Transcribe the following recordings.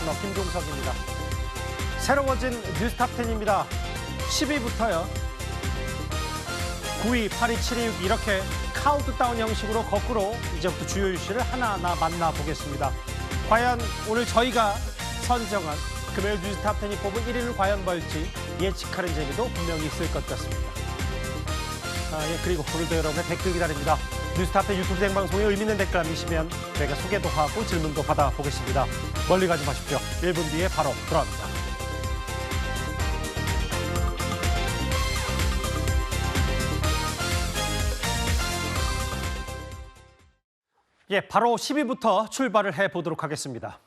파트너 김종석입니다. 새로워진 뉴스탑10입니다. 10위부터요. 9위, 8위, 7위, 6위 이렇게 카운트다운 형식으로 거꾸로 이제부터 주요 이슈를 하나하나 만나보겠습니다. 과연 오늘 저희가 선정한 금요일 뉴스탑10이 뽑은 1위를 과연 뭘지 예측하는 재미도 분명히 있을 것 같습니다. 그리고 오늘도 여러분의 댓글 기다립니다. 뉴스탑10 유튜브 생방송에 의미 있는 댓글 남기시면 저희가 소개도 하고 질문도 받아보겠습니다. 멀리 가지 마십시오. 1분 뒤에 바로 돌아옵니다. 바로 10위부터 출발을 해보도록 하겠습니다.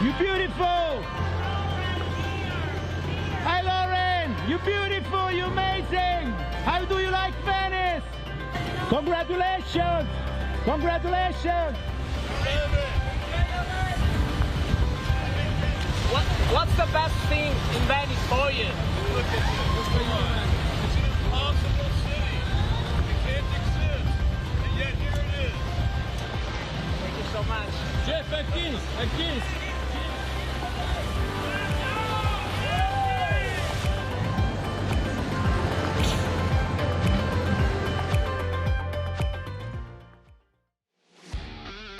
You beautiful. Hi Lauren, you beautiful, you amazing. How do you like Venice? Congratulations. Congratulations. What's the best thing in Venice for you? Look at this. Come on. It's an impossible city. It can't exist. And yet here it is. Thank you so much. Jeff, a kiss, a kiss.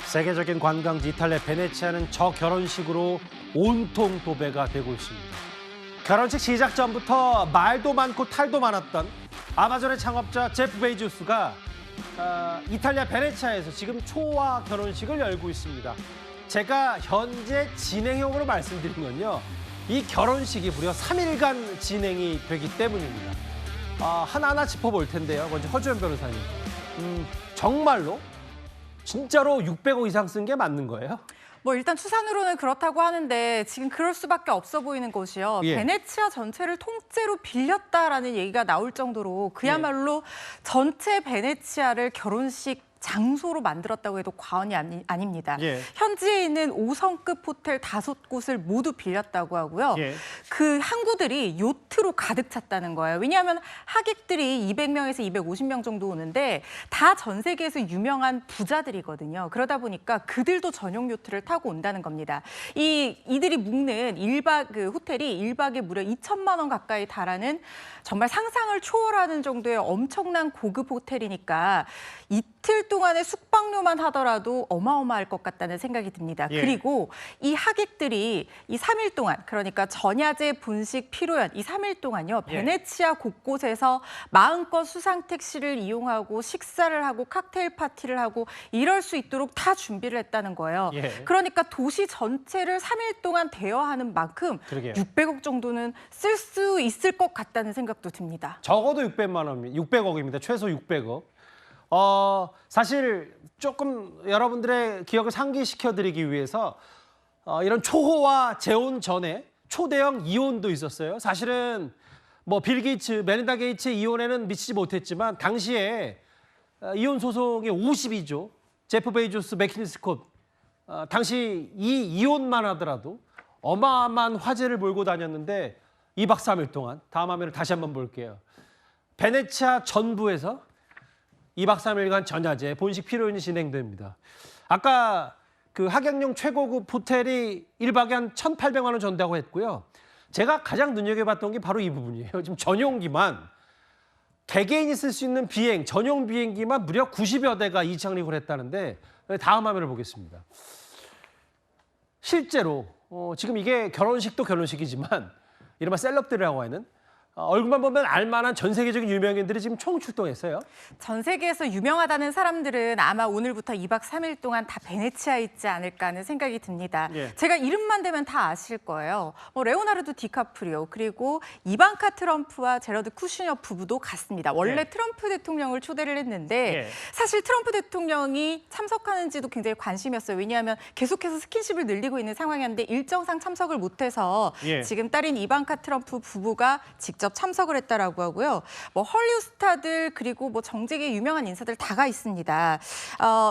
세계적인 관광지 이탈리아 베네치아는 저 결혼식으로 온통 도배가 되고 있습니다. 결혼식 시작 전부터 말도 많고 탈도 많았던 아마존의 창업자 제프 베이조스가 이탈리아 베네치아에서 지금 초호화 결혼식을 열고 있습니다. 제가 현재 진행형으로 말씀드린 건요. 이 결혼식이 무려 3일간 진행이 되기 때문입니다. 하나하나 짚어볼 텐데요. 먼저 허주연 변호사님. 정말로? 진짜로 600억 이상 쓴 게 맞는 거예요? 일단 추산으로는 그렇다고 하는데 지금 그럴 수밖에 없어 보이는 것이요. 예. 베네치아 전체를 통째로 빌렸다라는 얘기가 나올 정도로 그야말로 전체 베네치아를 결혼식 장소로 만들었다고 해도 과언이 아닙니다. 예. 현지에 있는 5성급 호텔 5곳을 모두 빌렸다고 하고요. 예. 그 항구들이 요트로 가득 찼다는 거예요. 왜냐하면 하객들이 200명에서 250명 정도 오는데 다 전 세계에서 유명한 부자들이거든요. 그러다 보니까 그들도 전용 요트를 타고 온다는 겁니다. 이들이 묵는 그 호텔이 1박에 무려 2천만 원 가까이 달하는 정말 상상을 초월하는 정도의 엄청난 고급 호텔이니까 이틀 동안의 숙박료만 하더라도 어마어마할 것 같다는 생각이 듭니다. 예. 그리고 이 하객들이 이 3일 동안, 그러니까 전야제, 분식, 피로연 이 3일 동안요. 예. 베네치아 곳곳에서 마음껏 수상 택시를 이용하고 식사를 하고 칵테일 파티를 하고 이럴 수 있도록 다 준비를 했다는 거예요. 예. 그러니까 도시 전체를 3일 동안 대여하는 만큼 그러게요. 600억 정도는 쓸 수 있을 것 같다는 생각도 듭니다. 적어도 600억입니다. 최소 600억. 사실 조금 여러분들의 기억을 상기시켜드리기 위해서 이런 초호화 재혼 전에 초대형 이혼도 있었어요. 사실은 빌 게이츠, 메린다 게이츠 이혼에는 미치지 못했지만 당시에 이혼 소송이 50이죠. 제프 베이조스, 맥키니 스콧. 당시 이 이혼만 하더라도 어마어마한 화제를 몰고 다녔는데 2박 3일 동안 다음 화면을 다시 한번 볼게요. 베네치아 전부에서 2박 3일간 전야제, 본식 피로연이 진행됩니다. 아까 그 하객용 최고급 호텔이 1박에 한 1,800만 원 전다고 했고요. 제가 가장 눈여겨봤던 게 바로 이 부분이에요. 지금 전용기만 개개인이 쓸 수 있는 비행, 전용 비행기만 무려 90여 대가 이착륙을 했다는데 다음 화면을 보겠습니다. 실제로 지금 이게 결혼식도 결혼식이지만 이른바 셀럽들이라고 하는 얼굴만 보면 알만한 전 세계적인 유명인들이 지금 총출동했어요. 전 세계에서 유명하다는 사람들은 아마 오늘부터 2박 3일 동안 다 베네치아에 있지 않을까 하는 생각이 듭니다. 예. 제가 이름만 대면 다 아실 거예요. 레오나르도 디카프리오 그리고 이방카 트럼프와 제러드 쿠슈너 부부도 갔습니다. 원래 예. 트럼프 대통령을 초대를 했는데 예. 사실 트럼프 대통령이 참석하는지도 굉장히 관심이었어요. 왜냐하면 계속해서 스킨십을 늘리고 있는 상황이었는데 일정상 참석을 못해서 예. 지금 딸인 이방카 트럼프 부부가 직접 직접 참석을 했다라고 하고요. 뭐 헐리우드 스타들 그리고 뭐 정재계 유명한 인사들 다 가 있습니다.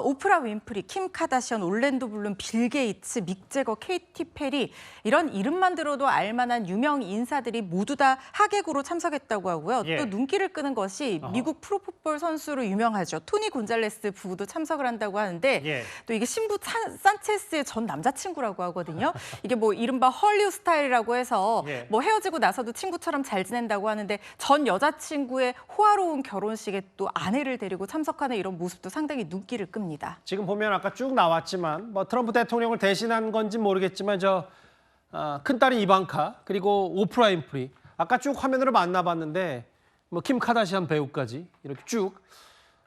오프라 윈프리, 킴 카다시안, 올랜도 블룸, 빌 게이츠, 믹 제거, 케이티 페리 이런 이름만 들어도 알만한 유명 인사들이 모두 다 하객으로 참석했다고 하고요. 예. 또 눈길을 끄는 것이 미국 프로풋볼 선수로 유명하죠. 토니 곤잘레스 부부도 참석을 한다고 하는데 예. 또 이게 신부 산체스의 전 남자친구라고 하거든요. 이게 뭐 이른바 헐리우드 스타일이라고 해서 예. 뭐 헤어지고 나서도 친구처럼 잘 지낸다고 하는데 전 여자친구의 호화로운 결혼식에 또 아내를 데리고 참석하는 이런 모습도 상당히 눈길을 끕니다. 지금 보면 아까 쭉 나왔지만 뭐 트럼프 대통령을 대신한 건지 모르겠지만 큰딸인 이방카 그리고 오프라 윈프리 아까 쭉 화면으로 만나봤는데 뭐 킴 카다시안 배우까지 이렇게 쭉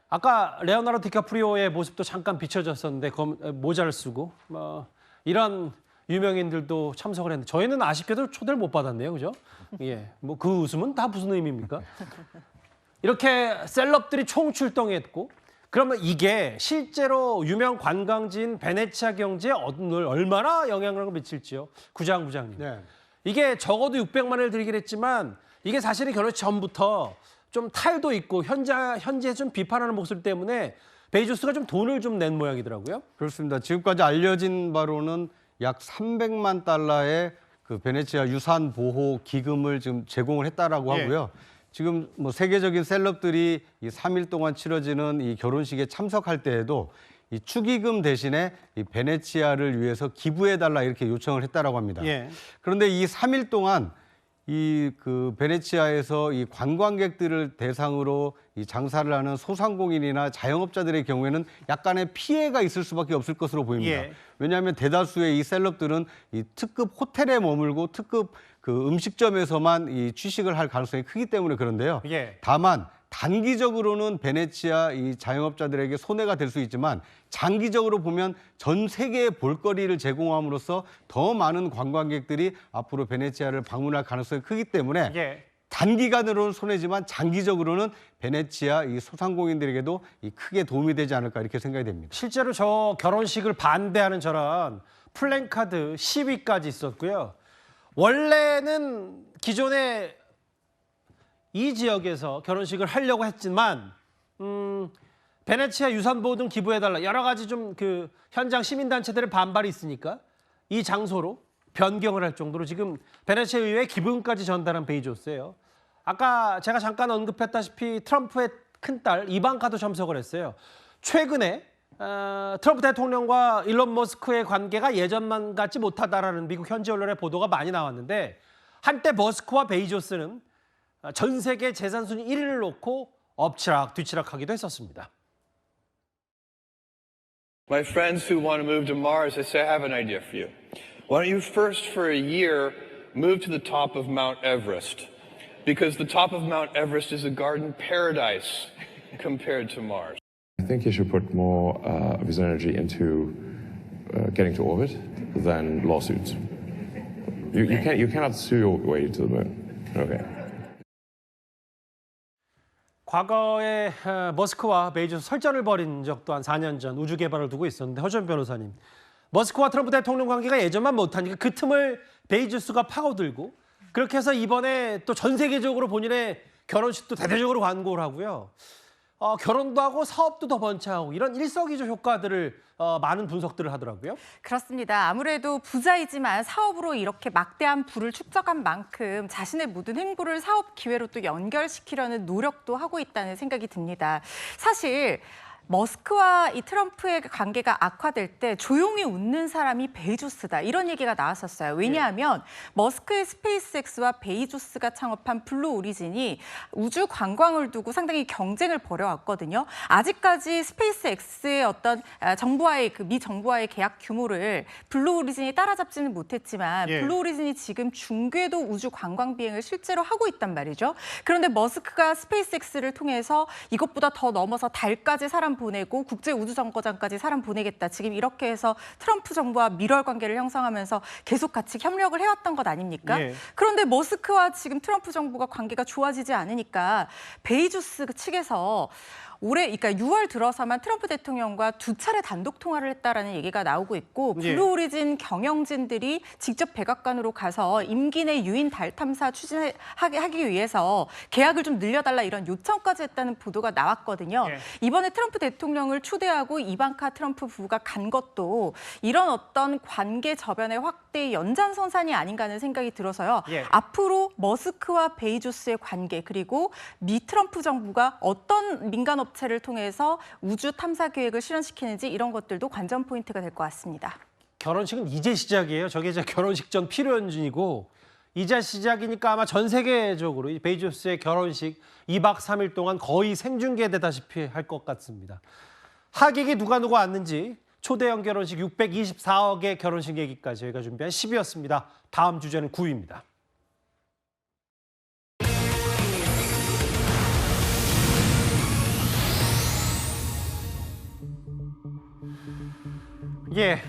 아까 레오나르도 디카프리오의 모습도 잠깐 비춰졌었는데 모자를 쓰고 뭐 이런 유명인들도 참석을 했는데 저희는 아쉽게도 초대를 못 받았네요, 그죠? 예, 뭐 그 웃음은 다 무슨 의미입니까? 이렇게 셀럽들이 총출동했고 그러면 이게 실제로 유명 관광지인 베네치아 경제에 오늘 얼마나 영향을 미칠지요? 부장님. 네. 이게 적어도 600만을 들이긴 했지만 이게 사실은 결혼식 전부터 좀 탈도 있고 현재 좀 비판하는 목소리 때문에 베이조스가 좀 돈을 좀 낸 모양이더라고요. 그렇습니다. 지금까지 알려진 바로는 약 300만 달러의 그 베네치아 유산 보호 기금을 지금 제공을 했다라고 예. 하고요. 지금 뭐 세계적인 셀럽들이 이 3일 동안 치러지는 이 결혼식에 참석할 때에도 이 축의금 대신에 이 베네치아를 위해서 기부해달라 이렇게 요청을 했다라고 합니다. 예. 그런데 이 3일 동안 이 그 베네치아에서 이 관광객들을 대상으로 이 장사를 하는 소상공인이나 자영업자들의 경우에는 약간의 피해가 있을 수밖에 없을 것으로 보입니다. 예. 왜냐하면 대다수의 이 셀럽들은 이 특급 호텔에 머물고 특급 그 음식점에서만 이 취식을 할 가능성이 크기 때문에 그런데요. 예. 다만 단기적으로는 베네치아 이 자영업자들에게 손해가 될 수 있지만 장기적으로 보면 전 세계에 볼거리를 제공함으로써 더 많은 관광객들이 앞으로 베네치아를 방문할 가능성이 크기 때문에 예. 단기간으로는 손해지만 장기적으로는 베네치아 이 소상공인들에게도 이 크게 도움이 되지 않을까 이렇게 생각이 됩니다. 실제로 저 결혼식을 반대하는 저런 플랜카드 시위까지 있었고요. 원래는 기존에 이 지역에서 결혼식을 하려고 했지만 베네치아 유산보호 등 기부해달라 여러 가지 좀 그 현장 시민단체들의 반발이 있으니까 이 장소로 변경을 할 정도로 지금 베네치아 의회에 기부금까지 전달한 베이조스예요. 아까 제가 잠깐 언급했다시피 트럼프의 큰딸 이방카도 참석을 했어요. 최근에 트럼프 대통령과 일론 머스크의 관계가 예전만 같지 못하다라는 미국 현지 언론의 보도가 많이 나왔는데 한때 머스크와 베이조스는 전 세계 재산 순위 1위를 놓고 엎치락 뒤치락하기도 했었습니다. My friends who want to move to Mars, I say, I have an idea for you. Why don't you first, for a year, move to the top of Mount Everest? Because the top of Mount Everest is a garden paradise compared to Mars. I think he should put more of his energy into getting to orbit than lawsuits. You cannot sue your way to the moon. Okay. 과거에 머스크와 베이조스 설전을 벌인 적도 한 4년 전 우주 개발을 두고 있었는데 허준 변호사님. 머스크와 트럼프 대통령 관계가 예전만 못하니까 그 틈을 베이조스가 파고들고 그렇게 해서 이번에 또 전 세계적으로 본인의 결혼식도 대대적으로 광고를 하고요. 결혼도 하고 사업도 더 번창하고 이런 일석이조 효과들을 많은 분석들을 하더라고요. 그렇습니다. 아무래도 부자이지만 사업으로 이렇게 막대한 부를 축적한 만큼 자신의 모든 행보를 사업 기회로 또 연결시키려는 노력도 하고 있다는 생각이 듭니다. 사실 머스크와 이 트럼프의 관계가 악화될 때 조용히 웃는 사람이 베이조스다 이런 얘기가 나왔었어요. 왜냐하면 머스크의 스페이스X와 베이조스가 창업한 블루 오리진이 우주 관광을 두고 상당히 경쟁을 벌여왔거든요. 아직까지 스페이스X의 어떤 정부와의 미 정부와의 계약 규모를 블루 오리진이 따라잡지는 못했지만 예. 블루 오리진이 지금 중궤도 우주 관광 비행을 실제로 하고 있단 말이죠. 그런데 머스크가 스페이스X를 통해서 이것보다 더 넘어서 달까지 사람 보내고 국제우주정거장까지 사람 보내겠다. 지금 이렇게 해서 트럼프 정부와 밀월 관계를 형성하면서 계속 같이 협력을 해왔던 것 아닙니까? 예. 그런데 머스크와 지금 트럼프 정부가 관계가 좋아지지 않으니까 베이조스 측에서 올해, 그러니까 6월 들어서만 트럼프 대통령과 2차례 단독 통화를 했다라는 얘기가 나오고 있고 예. 블루오리진 경영진들이 직접 백악관으로 가서 임기 내 유인 달 탐사 추진하기 위해서 계약을 좀 늘려달라 이런 요청까지 했다는 보도가 나왔거든요. 예. 이번에 트럼프 대통령을 초대하고 이방카 트럼프 부부가 간 것도 이런 어떤 관계 저변의 확대의 연장선상이 아닌가 하는 생각이 들어서요. 예. 앞으로 머스크와 베이조스의 관계 그리고 미 트럼프 정부가 어떤 민간 업체를 통해서 우주 탐사 계획을 실현시키는지 이런 것들도 관전 포인트가 될 것 같습니다. 결혼식은 이제 시작이에요. 저게 이제 결혼식 전 필요연진이고 이제 시작이니까 아마 전 세계적으로 이 베이조스의 결혼식 2박 3일 동안 거의 생중계되다시피 할 것 같습니다. 하객이 누가 왔는지 초대형 결혼식 624억의 결혼식 얘기까지 저희가 준비한 10위였습니다. 다음 주제는 9위입니다. 예,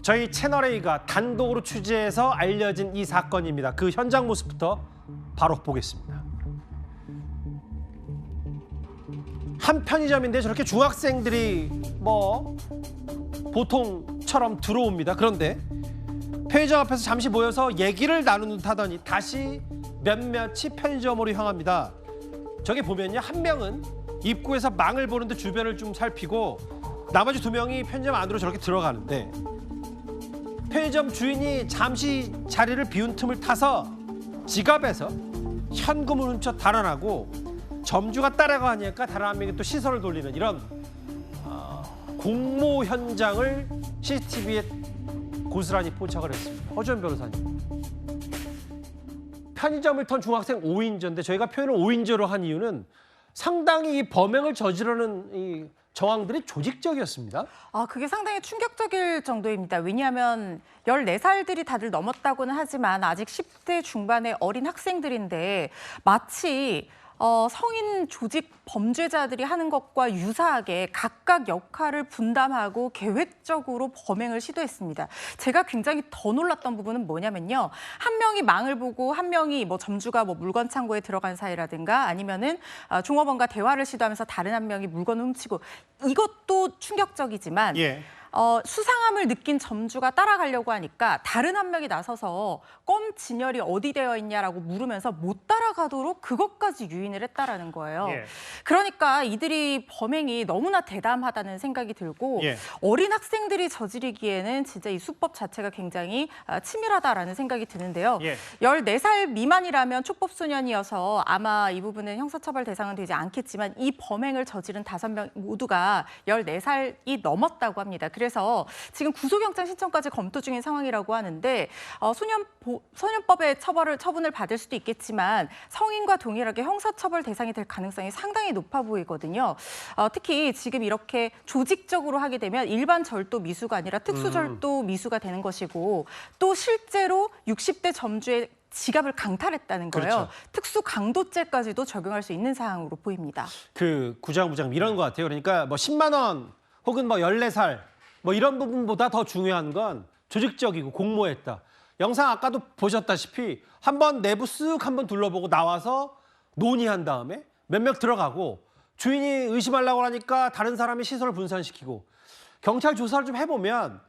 저희 채널A가 단독으로 취재해서 알려진 이 사건입니다. 그 현장 모습부터 바로 보겠습니다. 한 편의점인데 저렇게 중학생들이 뭐 보통처럼 들어옵니다. 그런데 편의점 앞에서 잠시 모여서 얘기를 나누는 듯 하더니 다시 몇몇이 편의점으로 향합니다. 저기 보면요, 한 명은 입구에서 망을 보는 듯 주변을 좀 살피고 나머지 2명이 편의점 안으로 저렇게 들어가는데 편의점 주인이 잠시 자리를 비운 틈을 타서 지갑에서 현금을 훔쳐 달아나고 점주가 따라가니까 다른 한 명이 또 시선을 돌리는 이런 공모 현장을 CCTV에 고스란히 포착을 했습니다. 허주연 변호사님. 편의점을 턴 중학생 5인조인데 저희가 표현을 5인조로 한 이유는 상당히 이 범행을 저지르는 이 정황들이 조직적이었습니다. 그게 상당히 충격적일 정도입니다. 왜냐하면 14살들이 다들 넘었다고는 하지만 아직 10대 중반의 어린 학생들인데 마치 성인 조직 범죄자들이 하는 것과 유사하게 각각 역할을 분담하고 계획적으로 범행을 시도했습니다. 제가 굉장히 더 놀랐던 부분은 뭐냐면요. 한 명이 망을 보고 한 명이 뭐 점주가 뭐 물건 창고에 들어간 사이라든가 아니면은 종업원과 대화를 시도하면서 다른 한 명이 물건을 훔치고 이것도 충격적이지만 예. 수상함을 느낀 점주가 따라가려고 하니까 다른 한 명이 나서서 껌 진열이 어디 되어 있냐라고 물으면서 못 따라가도록 그것까지 유인을 했다라는 거예요. 예. 그러니까 이들이 범행이 너무나 대담하다는 생각이 들고 예. 어린 학생들이 저지르기에는 진짜 이 수법 자체가 굉장히 치밀하다라는 생각이 드는데요. 예. 14살 미만이라면 촉법소년이어서 아마 이 부분은 형사처벌 대상은 되지 않겠지만 이 범행을 저지른 5명 모두가 14살이 넘었다고 합니다. 그래서 지금 구속영장 신청까지 검토 중인 상황이라고 하는데 소년법의 처분을 받을 수도 있겠지만 성인과 동일하게 형사처벌 대상이 될 가능성이 상당히 높아 보이거든요. 특히 지금 이렇게 조직적으로 하게 되면 일반 절도 미수가 아니라 특수절도 미수가 되는 것이고 또 실제로 60대 점주의 지갑을 강탈했다는 거예요. 그렇죠. 특수 강도죄까지도 적용할 수 있는 사항으로 보입니다. 그 부장님 이런 것 같아요. 그러니까 뭐 10만 원 혹은 뭐 14살 뭐 이런 부분보다 더 중요한 건 조직적이고 공모했다. 영상 아까도 보셨다시피 한번 내부 쓱 한번 둘러보고 나와서 논의한 다음에 몇 명 들어가고 주인이 의심하려고 하니까 다른 사람이 시선을 분산시키고 경찰 조사를 좀 해보면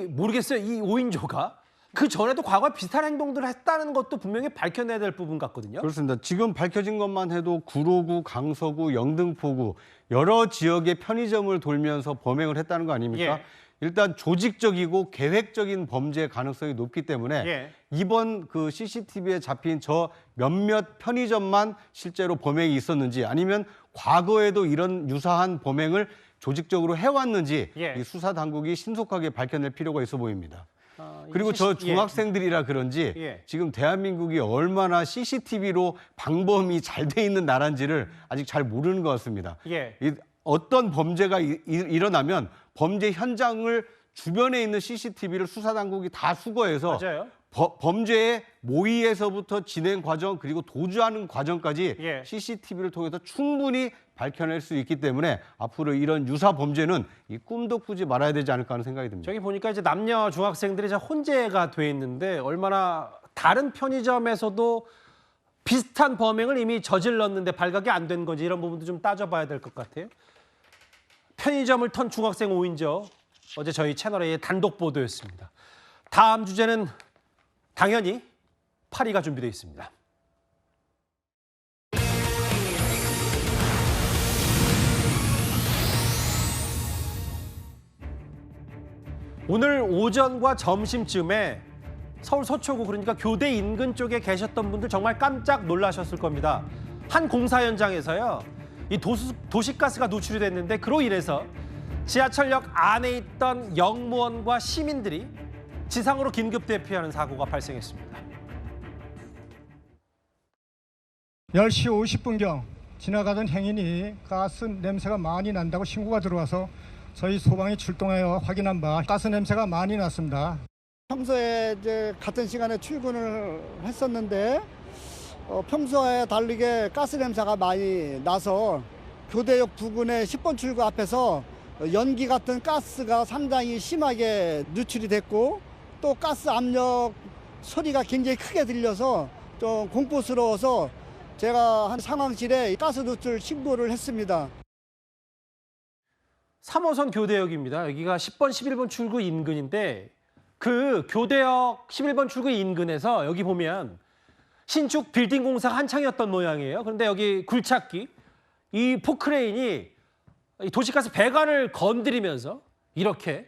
모르겠어요. 이 5인조가 그 전에도 과거에 비슷한 행동들을 했다는 것도 분명히 밝혀내야 될 부분 같거든요. 그렇습니다. 지금 밝혀진 것만 해도 구로구, 강서구, 영등포구 여러 지역의 편의점을 돌면서 범행을 했다는 거 아닙니까? 예. 일단 조직적이고 계획적인 범죄 가능성이 높기 때문에 예. 이번 그 CCTV에 잡힌 저 몇몇 편의점만 실제로 범행이 있었는지 아니면 과거에도 이런 유사한 범행을 조직적으로 해왔는지 예. 이 수사 당국이 신속하게 밝혀낼 필요가 있어 보입니다. 그리고 저 중학생들이라 그런지 예. 지금 대한민국이 얼마나 CCTV로 방범이 잘 돼 있는 나라인지를 아직 잘 모르는 것 같습니다. 예. 어떤 범죄가 일어나면 범죄 현장을 주변에 있는 CCTV를 수사당국이 다 수거해서 맞아요. 범죄의 모의에서부터 진행 과정 그리고 도주하는 과정까지 예. CCTV를 통해서 충분히 밝혀낼 수 있기 때문에 앞으로 이런 유사 범죄는 이 꿈도 꾸지 말아야 되지 않을까 하는 생각이 듭니다. 저기 보니까 이제 남녀 중학생들이 혼재가 돼 있는데 얼마나 다른 편의점에서도 비슷한 범행을 이미 저질렀는데 발각이 안 된 건지 이런 부분도 좀 따져봐야 될 것 같아요. 편의점을 턴 중학생 5인조 어제 저희 채널의 단독 보도였습니다. 다음 주제는 당연히 파리가 준비되어 있습니다. 오늘 오전과 점심쯤에 서울 서초구 그러니까 교대 인근 쪽에 계셨던 분들 정말 깜짝 놀라셨을 겁니다. 한 공사 현장에서요. 이 도시가스가 노출이 됐는데 그로 인해서 지하철역 안에 있던 영무원과 시민들이 지상으로 긴급 대피하는 사고가 발생했습니다. 10시 50분경 지나가던 행인이 가스 냄새가 많이 난다고 신고가 들어와서 저희 소방이 출동하여 확인한 바 가스 냄새가 많이 났습니다. 평소에 이제 같은 시간에 출근을 했었는데 평소에 다르게 가스 냄새가 많이 나서 교대역 부근의 10번 출구 앞에서 연기 같은 가스가 상당히 심하게 누출이 됐고 또 가스 압력 소리가 굉장히 크게 들려서 좀 공포스러워서 제가 한 상황실에 가스 누출 신고를 했습니다. 3호선 교대역입니다. 여기가 10번, 11번 출구 인근인데 그 교대역 11번 출구 인근에서 여기 보면 신축 빌딩 공사가 한창이었던 모양이에요. 그런데 여기 굴착기, 이 포크레인이 이 도시가스 배관을 건드리면서 이렇게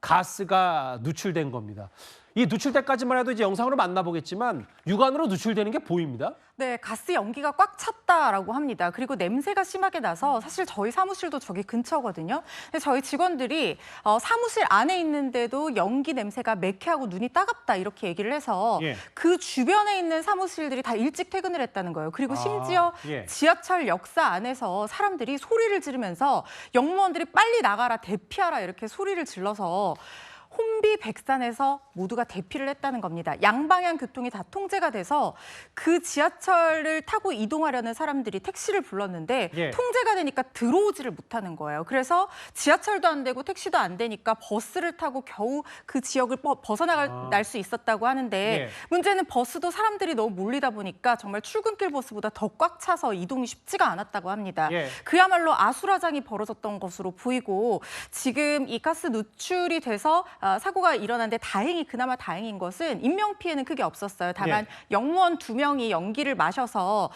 가스가 누출된 겁니다. 이 누출 때까지만 해도 이제 영상으로 만나보겠지만 육안으로 누출되는 게 보입니다. 네, 가스 연기가 꽉 찼다라고 합니다. 그리고 냄새가 심하게 나서 사실 저희 사무실도 저기 근처거든요. 근데 저희 직원들이 사무실 안에 있는데도 연기 냄새가 매캐하고 눈이 따갑다 이렇게 얘기를 해서 예. 그 주변에 있는 사무실들이 다 일찍 퇴근을 했다는 거예요. 그리고 심지어 예. 지하철 역사 안에서 사람들이 소리를 지르면서 영무원들이 빨리 나가라, 대피하라 이렇게 소리를 질러서 혼비백산에서 모두가 대피를 했다는 겁니다. 양방향 교통이 다 통제가 돼서 그 지하철을 타고 이동하려는 사람들이 택시를 불렀는데 예. 통제가 되니까 들어오지를 못하는 거예요. 그래서 지하철도 안 되고 택시도 안 되니까 버스를 타고 겨우 그 지역을 벗어날 수 있었다고 하는데 예. 문제는 버스도 사람들이 너무 몰리다 보니까 정말 출근길 버스보다 더 꽉 차서 이동이 쉽지가 않았다고 합니다. 예. 그야말로 아수라장이 벌어졌던 것으로 보이고 지금 이 가스 누출이 돼서 사고가 일어났는데 그나마 다행인 것은 인명피해는 크게 없었어요. 다만 영무원 2명이 연기를 마셔서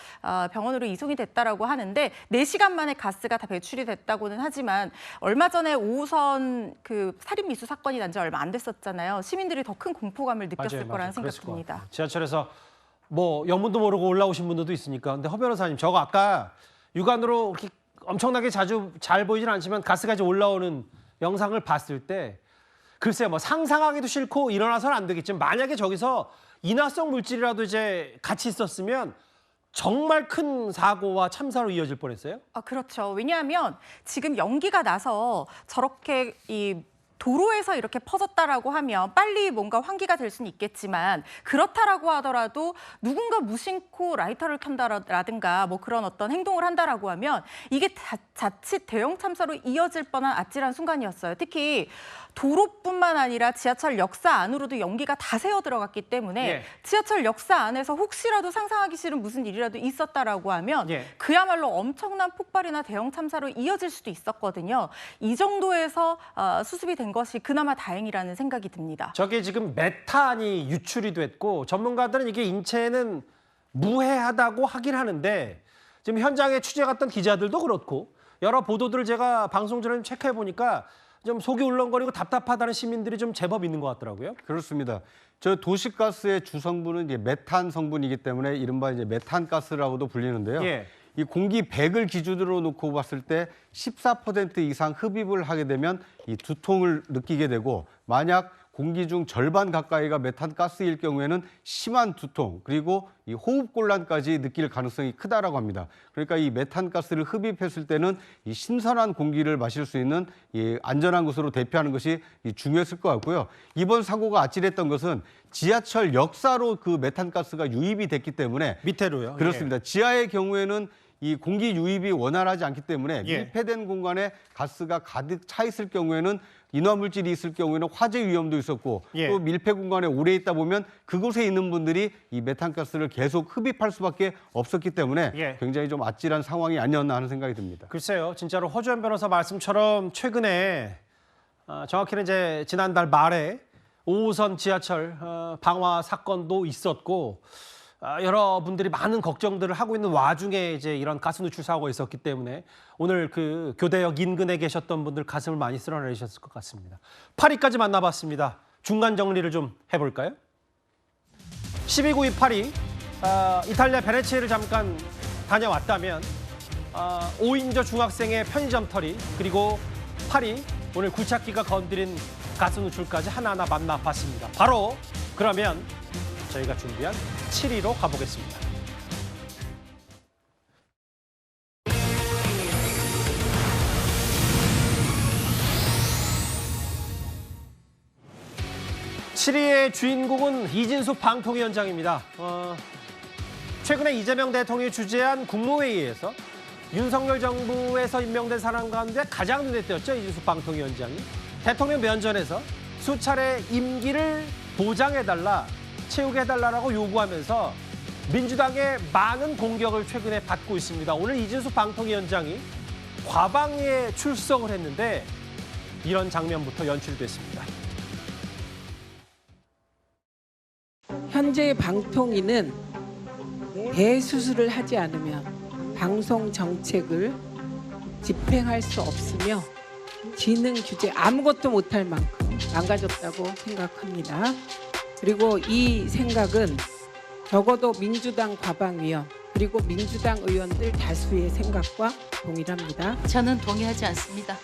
병원으로 이송이 됐다라고 하는데 4시간 만에 가스가 다 배출이 됐다고는 하지만 얼마 전에 5호선 그 살인 미수 사건이 난 지 얼마 안 됐었잖아요. 시민들이 더 큰 공포감을 느꼈을 거라는 생각 듭니다. 지하철에서 뭐 영문도 모르고 올라오신 분들도 있으니까. 근데 허 변호사님, 저거 아까 육안으로 그렇게 엄청나게 자주 잘 보이진 않지만 가스까지 올라오는 영상을 봤을 때 글쎄요, 뭐 상상하기도 싫고 일어나서는 안 되겠지만 만약에 저기서 인화성 물질이라도 이제 같이 있었으면 정말 큰 사고와 참사로 이어질 뻔했어요. 그렇죠. 왜냐하면 지금 연기가 나서 저렇게 이 도로에서 이렇게 퍼졌다라고 하면 빨리 뭔가 환기가 될 수는 있겠지만 그렇다라고 하더라도 누군가 무심코 라이터를 켠다라든가 뭐 그런 어떤 행동을 한다라고 하면 이게 자칫 대형 참사로 이어질 뻔한 아찔한 순간이었어요. 특히 도로뿐만 아니라 지하철 역사 안으로도 연기가 다 새어 들어갔기 때문에 예. 지하철 역사 안에서 혹시라도 상상하기 싫은 무슨 일이라도 있었다라고 하면 예. 그야말로 엄청난 폭발이나 대형 참사로 이어질 수도 있었거든요. 이 정도에서 수습이 된 것이 그나마 다행이라는 생각이 듭니다. 저게 지금 메탄이 유출이 됐고 전문가들은 이게 인체에는 무해하다고 하긴 하는데 지금 현장에 취재 갔던 기자들도 그렇고 여러 보도들을 제가 방송 전에 체크해 보니까 좀 속이 울렁거리고 답답하다는 시민들이 좀 제법 있는 것 같더라고요. 그렇습니다. 저 도시가스의 주성분은 이제 메탄 성분이기 때문에 이른바 이제 메탄가스라고도 불리는데요. 예. 이 공기 100을 기준으로 놓고 봤을 때 14% 이상 흡입을 하게 되면 이 두통을 느끼게 되고 만약 공기 중 절반 가까이가 메탄가스일 경우에는 심한 두통 그리고 이 호흡곤란까지 느낄 가능성이 크다라고 합니다. 그러니까 이 메탄가스를 흡입했을 때는 이 신선한 공기를 마실 수 있는 이 안전한 곳으로 대피하는 것이 중요했을 것 같고요. 이번 사고가 아찔했던 것은 지하철 역사로 그 메탄가스가 유입이 됐기 때문에 밑에로요. 그렇습니다. 지하의 경우에는 이 공기 유입이 원활하지 않기 때문에 예. 밀폐된 공간에 가스가 가득 차 있을 경우에는 인화물질이 있을 경우에는 화재 위험도 있었고 예. 또 밀폐 공간에 오래 있다 보면 그곳에 있는 분들이 이 메탄가스를 계속 흡입할 수밖에 없었기 때문에 예. 굉장히 좀 아찔한 상황이 아니었나 하는 생각이 듭니다. 글쎄요, 진짜로 허주현 변호사 말씀처럼 최근에 정확히는 이제 지난달 말에 5호선 지하철 방화 사건도 있었고 여러분들이 많은 걱정들을 하고 있는 와중에 이제 이런 가스 누출 사고가 있었기 때문에 오늘 그 교대역 인근에 계셨던 분들 가슴을 많이 쓸어내셨을 것 같습니다. 8위까지 만나봤습니다. 중간 정리를 좀 해볼까요? 12구위 8위, 이탈리아 베네치아를 잠깐 다녀왔다면 5인조 중학생의 편의점 털이, 그리고 8위, 오늘 굴착기가 건드린 가스 누출까지 하나하나 만나봤습니다. 바로 그러면 저희가 준비한 7위로 가보겠습니다. (7위의) 주인공은 이진숙 방통위원장입니다. 최근에 이재명 대통령이 주재한 국무회의에서 윤석열 정부에서 임명된 사람 가운데 가장 눈에 띄었죠. 이진숙 방통위원장이 대통령 면전에서 수차례 임기를 보장해달라, 채우게해달라고 요구하면서 민주당의 많은 공격을 최근에 받고 있습니다. 오늘 이진숙 방통위원장이 과방위에 출석을 했는데 이런 장면부터 연출됐습니다. 현재 방통위는 대수술을 하지 않으면 방송 정책을 집행할 수 없으며 지능 규제 아무것도 못할 만큼 망가졌다고 생각합니다. 그리고 이 생각은 적어도 민주당 과방위원 그리고 민주당 의원들 다수의 생각과 동일합니다. 저는 동의하지 않습니다.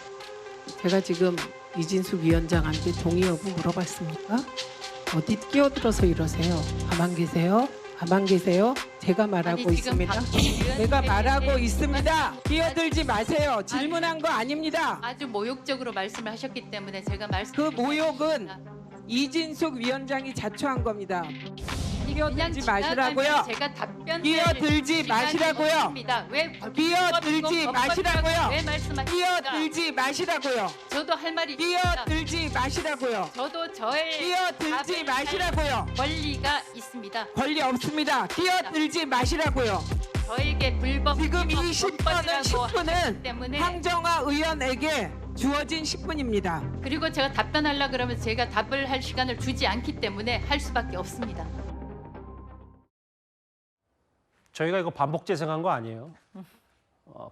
제가 지금 이진숙 위원장한테 동의 여부 물어봤습니까? 어디 끼어들어서 이러세요? 가만 계세요? 가만 계세요? 제가 말하고 있습니다. 내가 말하고 있습니다. 끼어들지 마세요. 질문한 거 아닙니다. 아주 모욕적으로 말씀을 하셨기 때문에 제가 말씀. 그 모욕은 이진숙 위원장이 자초한 겁니다. 끼어들지 마시라고요. 제가 답변. 끼어들지 마시라고요. 왜 끼어들지 마시라고요. 왜 말씀하십니까? 끼어들지 마시라고요. 저도 할 말이 있습니다. 끼어들지 마시라고요. 저도 저의 끼어들지 답을 마시라고요. 할 권리가 있습니다. 권리 없습니다. 끼어들지 마시라고요. 저에게 불법 지금 이 10분은 하기 때문에 황정화 의원에게 주어진 10분입니다. 그리고 제가 답변하려고 그러면 제가 답을 할 시간을 주지 않기 때문에 할 수밖에 없습니다. 저희가 이거 반복 재생한 거 아니에요.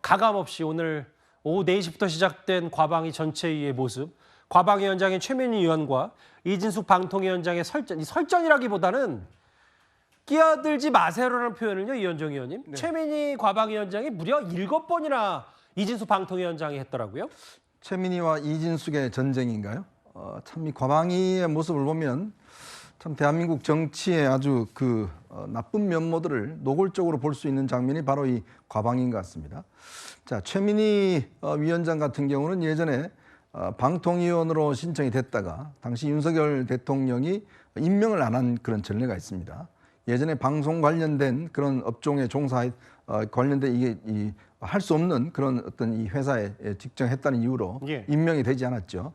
가감 없이 오늘 오후 4시부터 시작된 과방위 전체회의의 모습, 과방위원장인 최민희 의원과 이진숙 방통위원장의 설전, 이 설전이라기보다는 끼어들지 마세요라는 표현을요, 이현정 의원님. 네. 최민희 과방위원장이 무려 7번이나 이진숙 방통위원장이 했더라고요. 최민희와 이진숙의 전쟁인가요? 참 이 과방위의 모습을 보면 참 대한민국 정치의 아주 나쁜 면모들을 노골적으로 볼 수 있는 장면이 바로 이 과방위인 것 같습니다. 자, 최민희 위원장 같은 경우는 예전에 방통위원으로 신청이 됐다가 당시 윤석열 대통령이 임명을 안 한 그런 전례가 있습니다. 예전에 방송 관련된 그런 업종에 관련된 이게 할 수 없는 그런 어떤 이 회사에 직정했다는 이유로 임명이 되지 않았죠.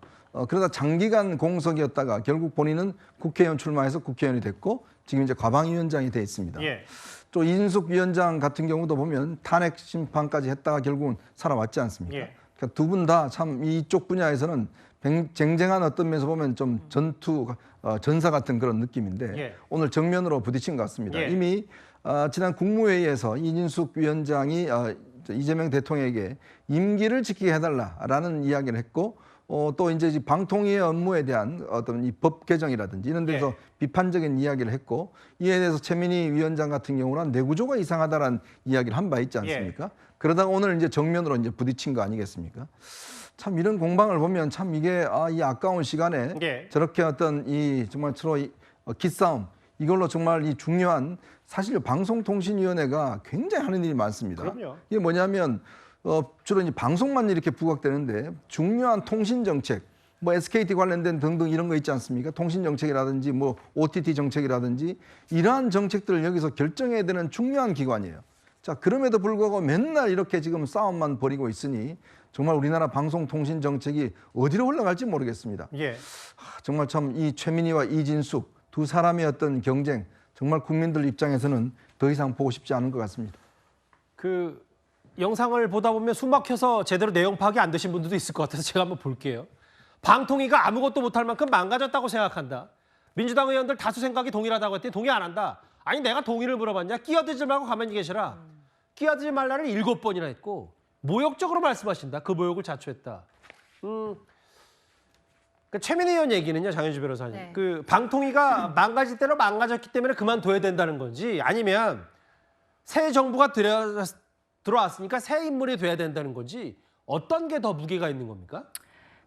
그러다 장기간 공석이었다가 결국 본인은 국회의원 출마해서 국회의원이 됐고 지금 이제 과방위원장이 돼 있습니다. 또 이진숙 위원장 같은 경우도 보면 탄핵 심판까지 했다가 결국은 살아왔지 않습니까? 그러니까 두 분 다 참 이쪽 분야에서는 쟁쟁한 어떤 면에서 보면 좀 전사 같은 그런 느낌인데 오늘 정면으로 부딪힌 것 같습니다. 이미 지난 국무회의에서 이진숙 위원장이 이재명 대통령에게 임기를 지키게 해달라라는 이야기를 했고 또 이제 방통위의 업무에 대한 어떤 이 법 개정이라든지 이런 데서 비판적인 이야기를 했고 이에 대해서 최민희 위원장 같은 경우는 내구조가 이상하다라는 이야기를 한 바 있지 않습니까? 그러다가 오늘 이제 정면으로 이제 부딪힌 거 아니겠습니까? 참 이런 공방을 보면 참 이게 이 아까운 시간에 저렇게 어떤 이 정말 서로 기싸움 이걸로 정말 이 중요한 사실 방송통신위원회가 굉장히 하는 일이 많습니다. 그럼요. 이게 뭐냐면 주로 이제 방송만 이렇게 부각되는데 중요한 통신 정책, 뭐 SKT 관련된 등등 이런 거 있지 않습니까? 통신 정책이라든지 뭐 OTT 정책이라든지 이러한 정책들을 여기서 결정해야 되는 중요한 기관이에요. 자, 자, 그럼에도 불구하고 맨날 이렇게 지금 싸움만 벌이고 있으니 정말 우리나라 방송통신 정책이 어디로 흘러갈지 모르겠습니다. 예. 정말 참 이 최민희와 이진숙 두 사람의 어떤 경쟁 정말 국민들 입장에서는 더 이상 보고 싶지 않은 것 같습니다. 그 영상을 보다 보면 숨 막혀서 제대로 내용 파악이 안 되신 분들도 있을 것 같아서 제가 한번 볼게요. 방통위가 아무것도 못할 만큼 망가졌다고 생각한다. 민주당 의원들 다수 생각이 동일하다고 했더니 동의 안 한다. 아니 내가 동의를 물어봤냐? 끼어들지 말고 가만히 계시라. 끼어들지 말라를 7번이나 했고 모욕적으로 말씀하신다. 그 모욕을 자초했다. 그 최민희 의원 얘기는요, 장현주 변호사님. 네. 그 방통위가 망가질 대로 망가졌기 때문에 그만둬야 된다는 건지 아니면 새 정부가 들어왔으니까 새 인물이 돼야 된다는 건지 어떤 게 더 무게가 있는 겁니까?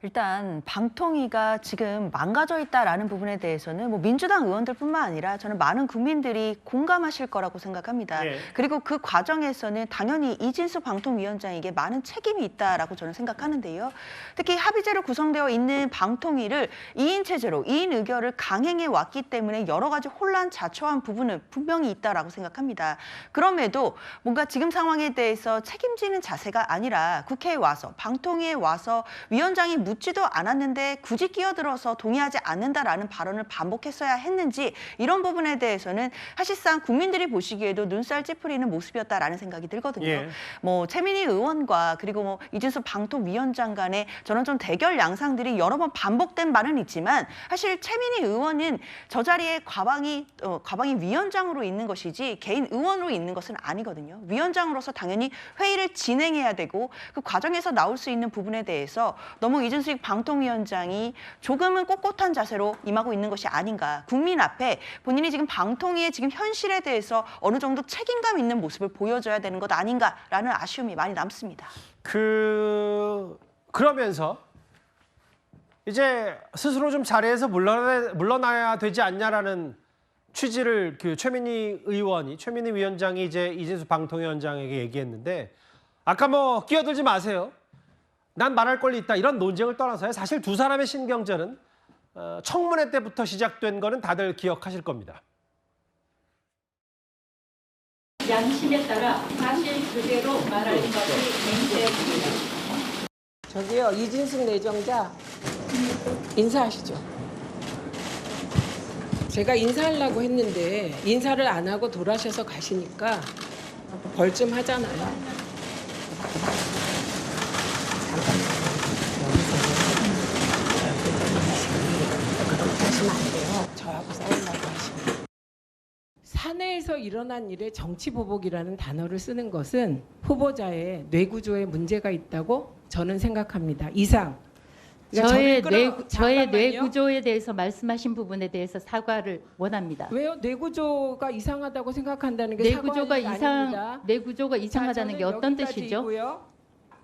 일단 방통위가 지금 망가져 있다라는 부분에 대해서는 뭐 민주당 의원들뿐만 아니라 저는 많은 국민들이 공감하실 거라고 생각합니다. 예. 그리고 그 과정에서는 당연히 이진숙 방통위원장에게 많은 책임이 있다라고 저는 생각하는데요. 특히 합의제로 구성되어 있는 방통위를 2인 체제로 2인 의결을 강행해 왔기 때문에 여러 가지 혼란 자초한 부분은 분명히 있다라고 생각합니다. 그럼에도 뭔가 지금 상황에 대해서 책임지는 자세가 아니라 국회에 와서 방통위에 와서 위원장이 묻지도 않았는데 굳이 끼어들어서 동의하지 않는다라는 발언을 반복했어야 했는지 이런 부분에 대해서는 사실상 국민들이 보시기에도 눈살 찌푸리는 모습이었다라는 생각이 들거든요. 예. 뭐 최민희 의원과 그리고 뭐 이진숙 방통위원장 간의 저는 좀 대결 양상들이 여러 번 반복된 바는 있지만 사실 최민희 의원은 저 자리에 과방위 위원장으로 있는 것이지 개인 의원으로 있는 것은 아니거든요. 위원장으로서 당연히 회의를 진행해야 되고 그 과정에서 나올 수 있는 부분에 대해서 너무 이진숙 방통위원장이 조금은 꼿꼿한 자세로 임하고 있는 것이 아닌가. 국민 앞에 본인이 지금 방통위의 지금 현실에 대해서 어느 정도 책임감 있는 모습을 보여줘야 되는 것 아닌가라는 아쉬움이 많이 남습니다. 그러면서 이제 스스로 좀 자리에서 물러나야 되지 않냐라는 취지를 그 최민희 위원장이 이제 이진숙 방통위원장에게 얘기했는데 아까 뭐 끼어들지 마세요. 난 말할 권리 있다 이런 논쟁을 떠나서요. 사실 두 사람의 신경전은 청문회 때부터 시작된 거는 다들 기억하실 겁니다. 양심에 따라 사실 그대로 말하는 것이 맹세입니다. 저기요, 이진숙 내정자 인사하시죠. 제가 인사하려고 했는데 인사를 안 하고 돌아셔서 가시니까 벌 좀 하잖아요. 저하고 싸우려고 하시면. 사내에서 일어난 일에 정치보복이라는 단어를 쓰는 것은 후보자의 뇌구조에 문제가 있다고 저는 생각합니다. 이상. 그러니까 저의 뇌구조에 대해서 말씀하신 부분에 대해서 사과를 원합니다. 왜요? 뇌구조가 이상하다고 생각한다는 게 뇌구조가 이상하다는 게 어떤 뜻이죠? 있고요.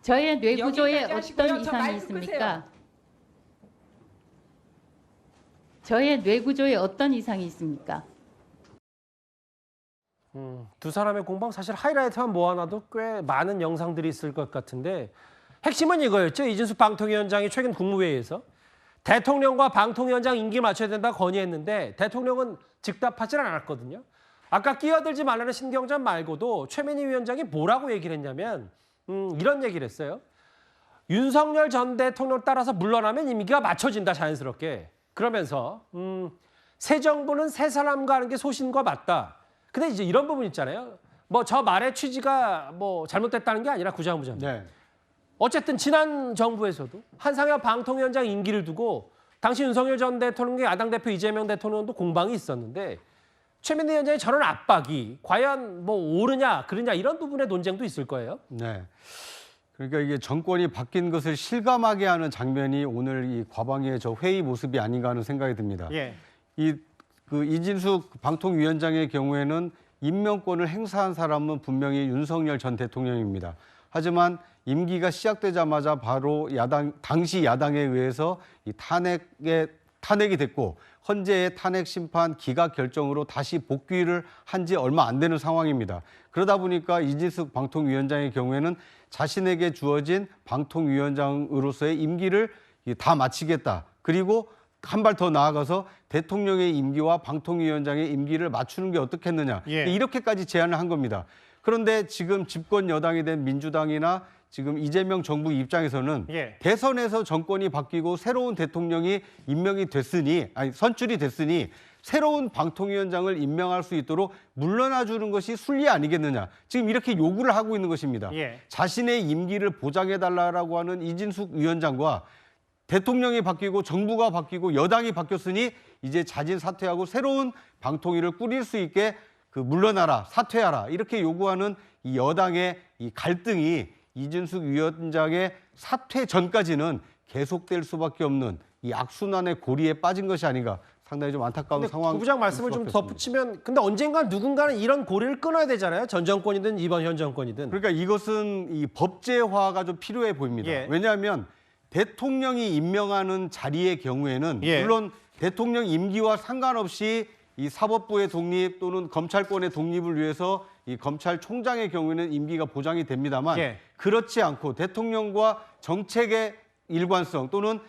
저의 뇌구조에 하시고요. 어떤 이상이 있습니까? 저의 뇌구조에 어떤 이상이 있습니까? 두 사람의 공방 사실 하이라이트만 모아놔도 꽤 많은 영상들이 있을 것 같은데 핵심은 이거였죠. 이진숙 방통위원장이 최근 국무회의에서 대통령과 방통위원장 임기 맞춰야 된다고 건의했는데 대통령은 즉답하지는 않았거든요. 아까 끼어들지 말라는 신경전 말고도 최민희 위원장이 뭐라고 얘기를 했냐면 이런 얘기를 했어요. 윤석열 전 대통령 따라서 물러나면 임기가 맞춰진다 자연스럽게. 그러면서 새 정부는 새 사람과 하는 게 소신과 맞다. 근데 이제 이런 부분 있잖아요. 뭐 저 말의 취지가 뭐 잘못됐다는 게 아니라 구자무자입니다. 네. 어쨌든 지난 정부에서도 한상혁 방통위원장 임기를 두고 당시 윤석열 전 대통령과 야당 대표 이재명 대통령도 공방이 있었는데 최민희 위원장의 저런 압박이 과연 뭐 옳으냐 그르냐 이런 부분의 논쟁도 있을 거예요. 네. 그러니까 이게 정권이 바뀐 것을 실감하게 하는 장면이 오늘 이 과방위의 저 회의 모습이 아닌가 하는 생각이 듭니다. 예. 그 이진숙 방통위원장의 경우에는 임명권을 행사한 사람은 분명히 윤석열 전 대통령입니다. 하지만 임기가 시작되자마자 바로 당시 야당에 의해서 이 탄핵이 됐고 헌재의 탄핵 심판 기각 결정으로 다시 복귀를 한 지 얼마 안 되는 상황입니다. 그러다 보니까 이진숙 방통위원장의 경우에는 자신에게 주어진 방통위원장으로서의 임기를 다 마치겠다. 그리고 한 발 더 나아가서 대통령의 임기와 방통위원장의 임기를 맞추는 게 어떻겠느냐. 예. 이렇게까지 제안을 한 겁니다. 그런데 지금 집권 여당이 된 민주당이나 지금 이재명 정부 입장에서는 예. 대선에서 정권이 바뀌고 새로운 대통령이 선출이 됐으니 새로운 방통위원장을 임명할 수 있도록 물러나 주는 것이 순리 아니겠느냐. 지금 이렇게 요구를 하고 있는 것입니다. 예. 자신의 임기를 보장해달라고 하는 이진숙 위원장과 대통령이 바뀌고 정부가 바뀌고 여당이 바뀌었으니 이제 자진 사퇴하고 새로운 방통위를 꾸릴 수 있게 물러나라, 사퇴하라 이렇게 요구하는 이 여당의 이 갈등이 이진숙 위원장의 사퇴 전까지는 계속될 수밖에 없는 이 악순환의 고리에 빠진 것이 아닌가 상당히 좀 안타까운 상황. 부부장 말씀을 좀 덧붙이면 근데 언젠가 누군가는 이런 고리를 끊어야 되잖아요. 전 정권이든 이번 현 정권이든. 그러니까 이것은 이 법제화가 좀 필요해 보입니다. 예. 왜냐하면 대통령이 임명하는 자리의 경우에는 예. 물론 대통령 임기와 상관없이 이 사법부의 독립 또는 검찰권의 독립을 위해서 이 검찰총장의 경우에는 임기가 보장이 됩니다만 예. 그렇지 않고 대통령과 정책의 일관성 또는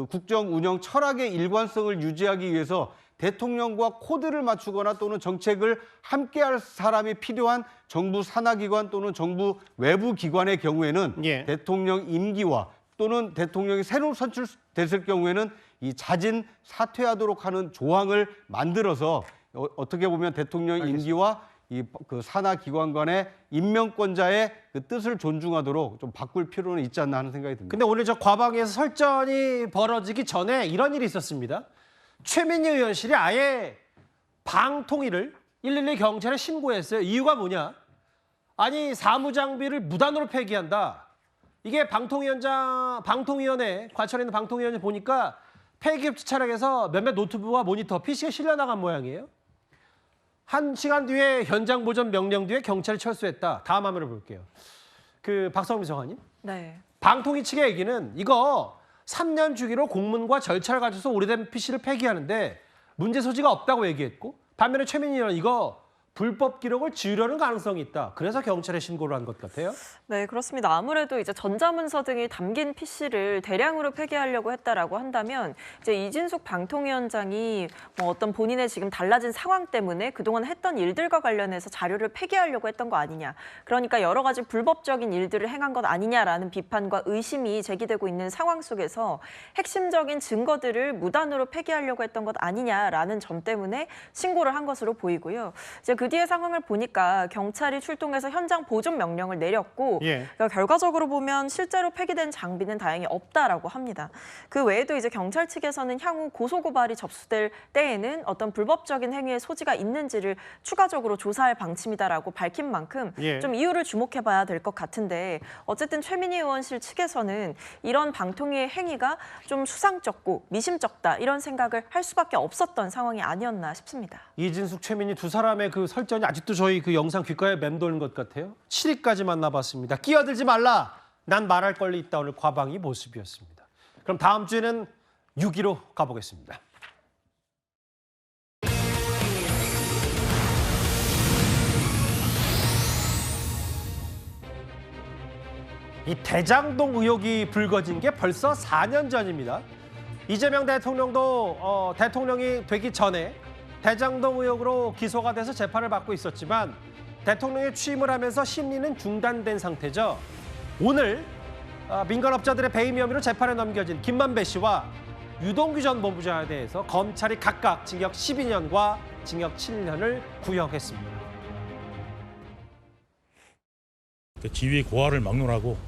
국정 운영 철학의 일관성을 유지하기 위해서 대통령과 코드를 맞추거나 또는 정책을 함께할 사람이 필요한 정부 산하기관 또는 정부 외부 기관의 경우에는 예. 대통령 임기와 또는 대통령이 새로 선출됐을 경우에는 이 자진 사퇴하도록 하는 조항을 만들어서 어떻게 보면 대통령 임기와 그 산하 기관 간의 임명권자의 그 뜻을 존중하도록 좀 바꿀 필요는 있지 않나 하는 생각이 듭니다. 근데 오늘 저 과방에서 설전이 벌어지기 전에 이런 일이 있었습니다. 최민희 의원실이 아예 방통위를 112 경찰에 신고했어요. 이유가 뭐냐? 아니 사무장비를 무단으로 폐기한다. 이게 방통위원회 과천에 있는 방통위원회 보니까 폐기업체 차량에서 몇몇 노트북과 모니터, PC가 실려 나간 모양이에요. 1시간 뒤에 현장 보전 명령 뒤에 경찰이 철수했다. 다음 화면을 볼게요. 박성미 비서관님. 네. 방통위 측의 얘기는 이거 3년 주기로 공문과 절차를 갖춰서 오래된 PC를 폐기하는데 문제 소지가 없다고 얘기했고 반면에 최민희 의원은 이거 불법 기록을 지우려는 가능성이 있다. 그래서 경찰에 신고를 한 것 같아요. 네, 그렇습니다. 아무래도 이제 전자문서 등이 담긴 PC를 대량으로 폐기하려고 했다라고 한다면 이제 이진숙 방통위원장이 어떤 본인의 지금 달라진 상황 때문에 그동안 했던 일들과 관련해서 자료를 폐기하려고 했던 거 아니냐. 그러니까 여러 가지 불법적인 일들을 행한 것 아니냐라는 비판과 의심이 제기되고 있는 상황 속에서 핵심적인 증거들을 무단으로 폐기하려고 했던 것 아니냐라는 점 때문에 신고를 한 것으로 보이고요. 이제 그 뒤의 상황을 보니까 경찰이 출동해서 현장 보존 명령을 내렸고 그러니까 결과적으로 보면 실제로 폐기된 장비는 다행히 없다라고 합니다. 그 외에도 이제 경찰 측에서는 향후 고소고발이 접수될 때에는 어떤 불법적인 행위의 소지가 있는지를 추가적으로 조사할 방침이다라고 밝힌 만큼 좀 이유를 주목해봐야 될 것 같은데 어쨌든 최민희 의원실 측에서는 이런 방통위의 행위가 좀 수상쩍고 미심쩍다 이런 생각을 할 수밖에 없었던 상황이 아니었나 싶습니다. 이진숙, 최민희 두 사람의 설전이 아직도 저희 영상 귓가에 맴도는 것 같아요. 7위까지 만나봤습니다. 끼어들지 말라. 난 말할 권리 있다. 오늘 과방위 모습이었습니다. 그럼 다음 주에는 6위로 가보겠습니다. 이 대장동 의혹이 불거진 게 벌써 4년 전입니다. 이재명 대통령도 대통령이 되기 전에 대장동 의혹으로 기소가 돼서 재판을 받고 있었지만 대통령이 취임을 하면서 심리는 중단된 상태죠. 오늘 민간업자들의 배임 혐의로 재판에 넘겨진 김만배 씨와 유동규 전 본부장에 대해서 검찰이 각각 징역 12년과 징역 7년을 구형했습니다. 지위의 고하를 막론하고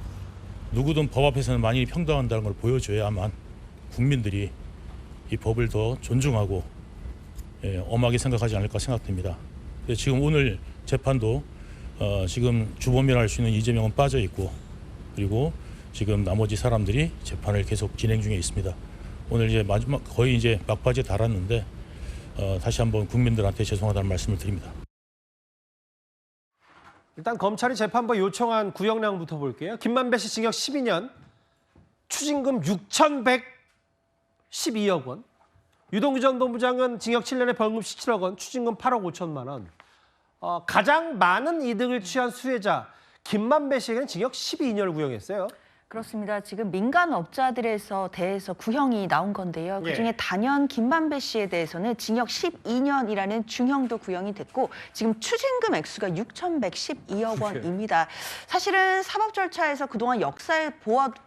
누구든 법 앞에서는 만인이 평등한다는 걸 보여줘야만 국민들이 이 법을 더 존중하고 엄하게 생각하지 않을까 생각됩니다. 지금 오늘 재판도 지금 주범이라 할 수 있는 이재명은 빠져 있고 그리고 지금 나머지 사람들이 재판을 계속 진행 중에 있습니다. 오늘 이제 마지막 거의 이제 막바지에 달았는데 다시 한번 국민들한테 죄송하다는 말씀을 드립니다. 일단 검찰이 재판부에 요청한 구형량부터 볼게요. 김만배 씨 징역 12년, 추징금 6,112억 원. 유동규 전 본부장은 징역 7년에 벌금 17억 원, 추징금 8억 5천만 원. 가장 많은 이득을 취한 수혜자 김만배 씨에게는 징역 12년을 구형했어요. 그렇습니다. 지금 민간업자들에서 대해서 구형이 나온 건데요. 그중에 예. 단연 김만배 씨에 대해서는 징역 12년이라는 중형도 구형이 됐고 지금 추징금 액수가 6,112억 원입니다. 사실은 사법 절차에서 그동안 역사에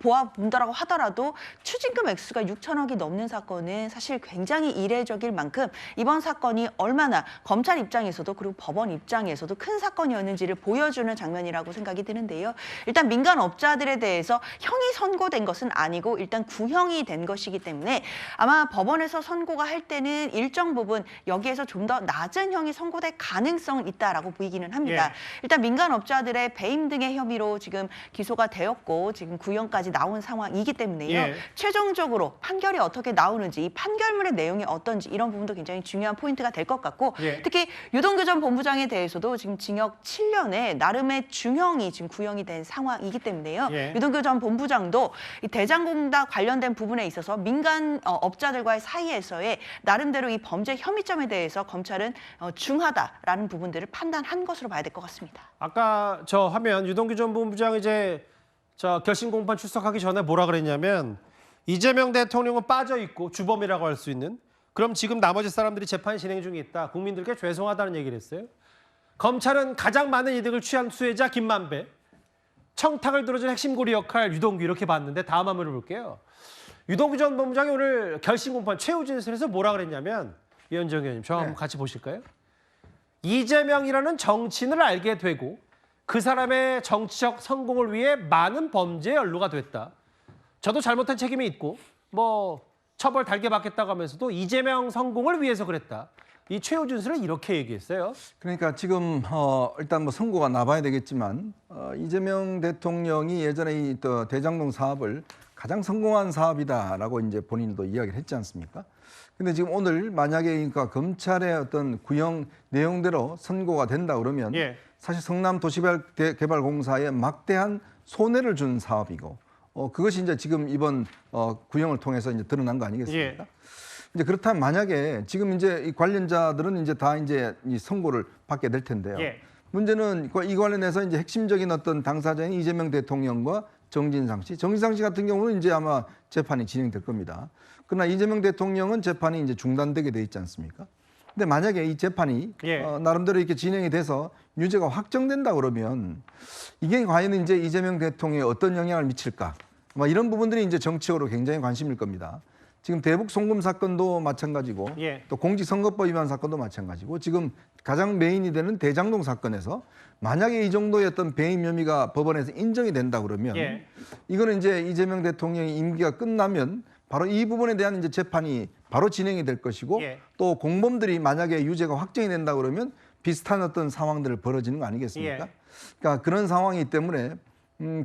보아본다라고 하더라도 추징금 액수가 6천억이 넘는 사건은 사실 굉장히 이례적일 만큼 이번 사건이 얼마나 검찰 입장에서도 그리고 법원 입장에서도 큰 사건이었는지를 보여주는 장면이라고 생각이 드는데요. 일단 민간업자들에 대해서 형이 선고된 것은 아니고 일단 구형이 된 것이기 때문에 아마 법원에서 선고가 할 때는 일정 부분 여기에서 좀 더 낮은 형이 선고될 가능성은 있다라고 보이기는 합니다. 예. 일단 민간업자들의 배임 등의 혐의로 지금 기소가 되었고 지금 구형까지 나온 상황이기 때문에요. 예. 최종적으로 판결이 어떻게 나오는지 이 판결문의 내용이 어떤지 이런 부분도 굉장히 중요한 포인트가 될 것 같고 예. 특히 유동규 전 본부장에 대해서도 지금 징역 7년에 나름의 중형이 지금 구형이 된 상황이기 때문에요. 예. 유동규 전 본부장도 이 대장공단 관련된 부분에 있어서 민간 업자들과의 사이에서의 나름대로 이 범죄 혐의점에 대해서 검찰은 중하다라는 부분들을 판단한 것으로 봐야 될 것 같습니다. 아까 저 화면 유동규 전 본부장 이제 저 결심 공판 출석하기 전에 뭐라 그랬냐면 이재명 대통령은 빠져 있고 주범이라고 할 수 있는 그럼 지금 나머지 사람들이 재판이 진행 중에 있다. 국민들께 죄송하다는 얘기를 했어요. 검찰은 가장 많은 이득을 취한 수혜자 김만배, 청탁을 들어준 핵심 고리 역할 유동규 이렇게 봤는데 다음 화면을 볼게요. 유동규 전 본부장이 오늘 결심 공판 최후 진술에서 뭐라 그랬냐면 이현정 의원님 저 한번 같이 보실까요? 이재명이라는 정치인을 알게 되고 그 사람의 정치적 성공을 위해 많은 범죄에 연루가 됐다. 저도 잘못한 책임이 있고 뭐 처벌 달게 받겠다고 하면서도 이재명 성공을 위해서 그랬다. 이 최후 진술을 이렇게 얘기했어요. 그러니까 지금 일단 뭐 선고가 나봐야 되겠지만 이재명 대통령이 예전에 이 또 대장동 사업을 가장 성공한 사업이다라고 이제 본인도 이야기를 했지 않습니까? 근데 지금 오늘 만약에 그러니까 검찰의 어떤 구형 내용대로 선고가 된다 그러면 예. 사실 성남도시개발공사에 막대한 손해를 준 사업이고 그것이 이제 지금 이번 구형을 통해서 이제 드러난 거 아니겠습니까? 예. 이제 그렇다면 만약에 지금 이제 이 관련자들은 이제 다 이제 이 선고를 받게 될 텐데요. 예. 문제는 이 관련해서 이제 핵심적인 어떤 당사자인 이재명 대통령과 정진상 씨 같은 경우는 이제 아마 재판이 진행될 겁니다. 그러나 이재명 대통령은 재판이 이제 중단되게 돼 있지 않습니까? 근데 만약에 이 재판이 예. 나름대로 이렇게 진행이 돼서 유죄가 확정된다 그러면 이게 과연 이제 이재명 대통령에 어떤 영향을 미칠까? 뭐 이런 부분들이 이제 정치적으로 굉장히 관심일 겁니다. 지금 대북 송금 사건도 마찬가지고 예. 또 공직선거법 위반 사건도 마찬가지고 지금 가장 메인이 되는 대장동 사건에서 만약에 이 정도의 어떤 배임 혐의가 법원에서 인정이 된다 그러면 예. 이거는 이제 이재명 대통령의 임기가 끝나면 바로 이 부분에 대한 이제 재판이 바로 진행이 될 것이고 예. 또 공범들이 만약에 유죄가 확정이 된다 그러면 비슷한 어떤 상황들을 벌어지는 거 아니겠습니까? 예. 그러니까 그런 상황이기 때문에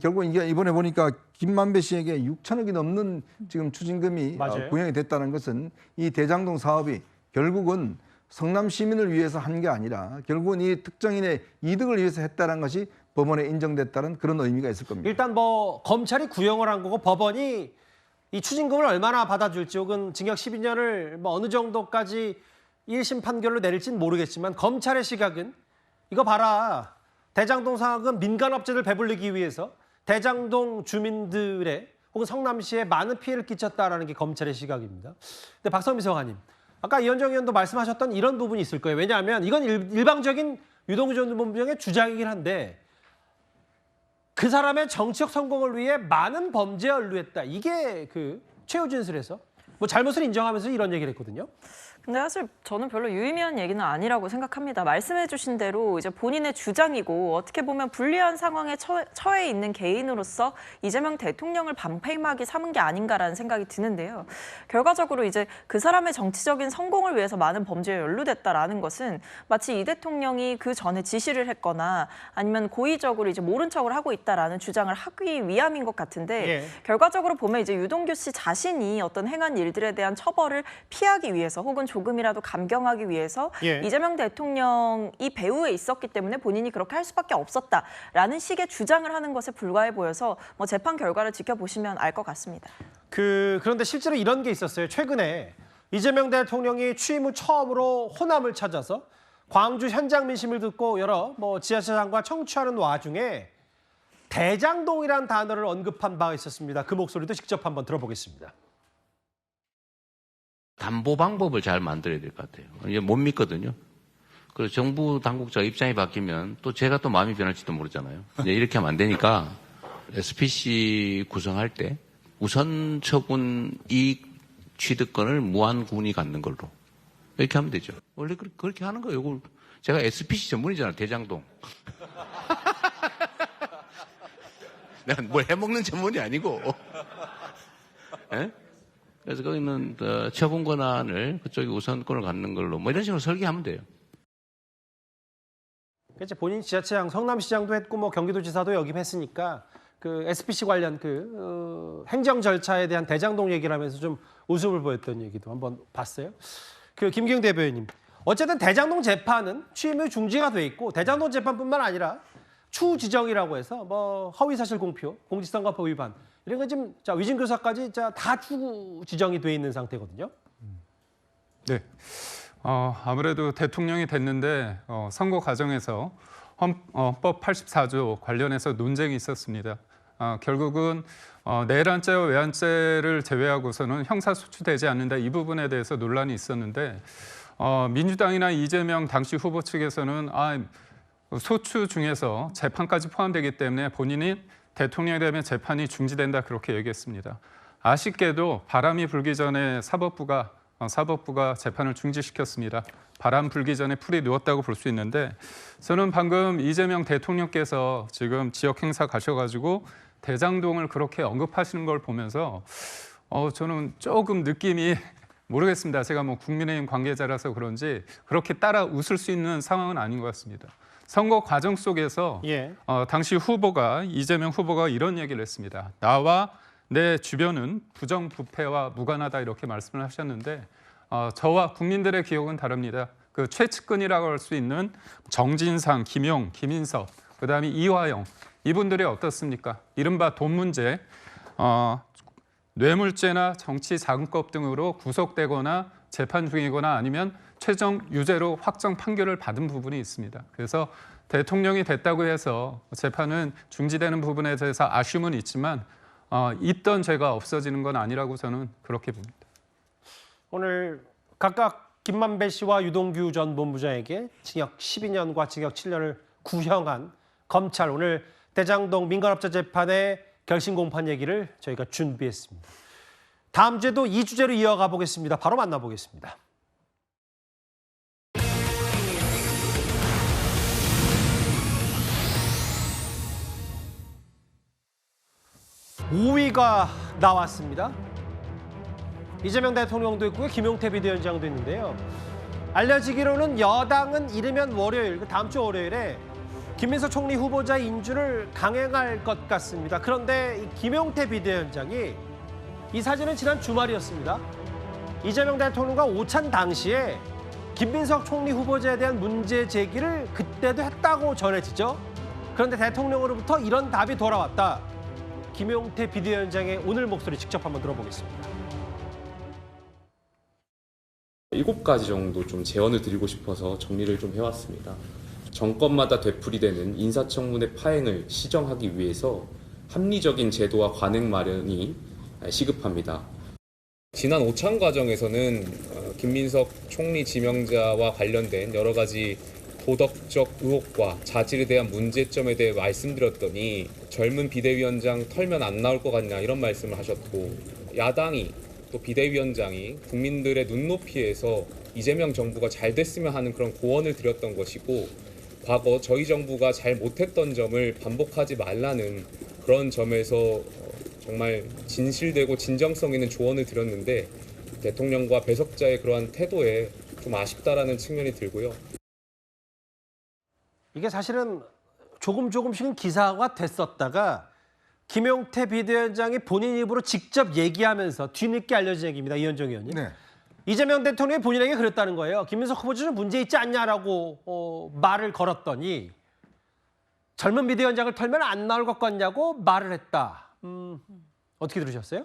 결국 이게 이번에 보니까 김만배 씨에게 6천억이 넘는 지금 추징금이 구형이 됐다는 것은 이 대장동 사업이 결국은 성남 시민을 위해서 한 게 아니라 결국은 이 특정인의 이득을 위해서 했다는 것이 법원에 인정됐다는 그런 의미가 있을 겁니다. 일단 뭐 검찰이 구형을 한 거고 법원이 이 추징금을 얼마나 받아줄지 혹은 징역 12년을 뭐 어느 정도까지 1심 판결로 내릴지는 모르겠지만 검찰의 시각은 이거 봐라. 대장동 사업은 민간업체들 배불리기 위해서 대장동 주민들의 혹은 성남시에 많은 피해를 끼쳤다라는 게 검찰의 시각입니다. 근데 박성미 서관님, 아까 이현정 의원도 말씀하셨던 이런 부분이 있을 거예요. 왜냐하면 이건 일방적인 유동규 전 본부장의 주장이긴 한데 그 사람의 정치적 성공을 위해 많은 범죄에 연루했다. 이게 그 최후 진술에서 뭐 잘못을 인정하면서 이런 얘기를 했거든요. 근데 사실 저는 별로 유의미한 얘기는 아니라고 생각합니다. 말씀해 주신 대로 이제 본인의 주장이고 어떻게 보면 불리한 상황에 처해 있는 개인으로서 이재명 대통령을 방패막이 삼은 게 아닌가라는 생각이 드는데요. 결과적으로 이제 그 사람의 정치적인 성공을 위해서 많은 범죄에 연루됐다라는 것은 마치 이 대통령이 그 전에 지시를 했거나 아니면 고의적으로 이제 모른 척을 하고 있다라는 주장을 하기 위함인 것 같은데 예. 결과적으로 보면 이제 유동규 씨 자신이 어떤 행한 일들에 대한 처벌을 피하기 위해서 혹은 조금이라도 감경하기 위해서 예. 이재명 대통령이 배후에 있었기 때문에 본인이 그렇게 할 수밖에 없었다라는 식의 주장을 하는 것에 불과해 보여서 뭐 재판 결과를 지켜보시면 알 것 같습니다. 그런데 실제로 이런 게 있었어요. 최근에 이재명 대통령이 취임 후 처음으로 호남을 찾아서 광주 현장 민심을 듣고 여러 뭐 지자체장과 청취하는 와중에 대장동이라는 단어를 언급한 바가 있었습니다. 그 목소리도 직접 한번 들어보겠습니다. 담보 방법을 잘 만들어야 될 것 같아요. 이제 못 믿거든요. 그래서 정부 당국자 입장이 바뀌면 또 제가 또 마음이 변할지도 모르잖아요. 이제 이렇게 하면 안 되니까 SPC 구성할 때 우선 처분 이익 취득권을 무한군이 갖는 걸로 이렇게 하면 되죠. 원래 그렇게 하는 거예요. 이걸 제가 SPC 전문이잖아요. 대장동. 내가 뭘 해먹는 전문이 아니고. 예? 그래서 거기는 처분 권한을 그쪽이 우선권을 갖는 걸로 뭐 이런 식으로 설계하면 돼요. 이제 본인 지자체장 성남시장도 했고 뭐 경기도지사도 역임했으니까 그 SPC 관련 행정 절차에 대한 대장동 얘기를 하면서 좀 웃음을 보였던 얘기도 한번 봤어요. 그 김경 대변인님, 어쨌든 대장동 재판은 취임 후 중지가 돼 있고 대장동 재판뿐만 아니라 추후 지정이라고 해서 뭐 허위 사실 공표, 공직선거법 위반 이런 거 지금 위증 교사까지 다 추후 지정이 돼 있는 상태거든요. 네. 아무래도 대통령이 됐는데 선거 과정에서 헌법 84조 관련해서 논쟁이 있었습니다. 결국은 내란죄와 외환죄를 제외하고서는 형사소추되지 않는다 이 부분에 대해서 논란이 있었는데 민주당이나 이재명 당시 후보 측에서는 소추 중에서 재판까지 포함되기 때문에 본인이 대통령이 되면 재판이 중지된다 그렇게 얘기했습니다. 아쉽게도 바람이 불기 전에 사법부가 재판을 중지시켰습니다. 바람 불기 전에 풀이 누웠다고 볼 수 있는데 저는 방금 이재명 대통령께서 지금 지역 행사 가셔가지고 대장동을 그렇게 언급하시는 걸 보면서 저는 조금 느낌이 모르겠습니다. 제가 뭐 국민의힘 관계자라서 그런지 그렇게 따라 웃을 수 있는 상황은 아닌 것 같습니다. 선거 과정 속에서 당시 이재명 후보가 이런 얘기를 했습니다. 나와 내 주변은 부정부패와 무관하다 이렇게 말씀을 하셨는데 저와 국민들의 기억은 다릅니다. 그 최측근이라고 할 수 있는 정진상, 김용, 김인석, 그다음에 이화영 이분들이 어떻습니까? 이른바 돈 문제, 뇌물죄나 정치 자금법 등으로 구속되거나 재판 중이거나 아니면 최종 유죄로 확정 판결을 받은 부분이 있습니다. 그래서 대통령이 됐다고 해서 재판은 중지되는 부분에 대해서 아쉬움은 있지만 있던 죄가 없어지는 건 아니라고 저는 그렇게 봅니다. 오늘 각각 김만배 씨와 유동규 전 본부장에게 징역 12년과 징역 7년을 구형한 검찰 오늘 대장동 민간업자 재판의 결심 공판 얘기를 저희가 준비했습니다. 다음 주에도 이 주제로 이어가 보겠습니다. 바로 만나보겠습니다. (5위가) 나왔습니다. 이재명 대통령도 있고요. 김용태 비대위원장도 있는데요. 알려지기로는 여당은 이르면 월요일, 다음 주 월요일에 김민석 총리 후보자 인준을 강행할 것 같습니다. 그런데 이 김용태 비대위원장이 이 사진은 지난 주말이었습니다. 이재명 대통령과 오찬 당시에 김민석 총리 후보자에 대한 문제 제기를 그때도 했다고 전해지죠. 그런데 대통령으로부터 이런 답이 돌아왔다. 김용태 비대위원장의 오늘 목소리 직접 한번 들어보겠습니다. 7가지 정도 좀 제언을 드리고 싶어서 정리를 좀 해왔습니다. 정권마다 되풀이되는 인사청문회 파행을 시정하기 위해서 합리적인 제도와 관행 마련이 시급합니다. 지난 오찬 과정에서는 김민석 총리 지명자와 관련된 여러 가지 도덕적 의혹과 자질에 대한 문제점에 대해 말씀드렸더니 젊은 비대위원장 털면 안 나올 것 같냐 이런 말씀을 하셨고 야당이 또 비대위원장이 국민들의 눈높이에서 이재명 정부가 잘 됐으면 하는 그런 고언을 드렸던 것이고 과거 저희 정부가 잘 못했던 점을 반복하지 말라는 그런 점에서 정말 진실되고 진정성 있는 조언을 드렸는데 대통령과 배석자의 그러한 태도에 좀 아쉽다라는 측면이 들고요. 이게 사실은 조금씩은 기사가 됐었다가 김용태 비대위원장이 본인 입으로 직접 얘기하면서 뒤늦게 알려진 얘기입니다. 이현정 의원님. 네. 이재명 대통령이 본인에게 그랬다는 거예요. 김민석 후보자 좀 문제 있지 않냐라고 말을 걸었더니 젊은 비대위원장을 털면 안 나올 것 같냐고 말을 했다. 어떻게 들으셨어요?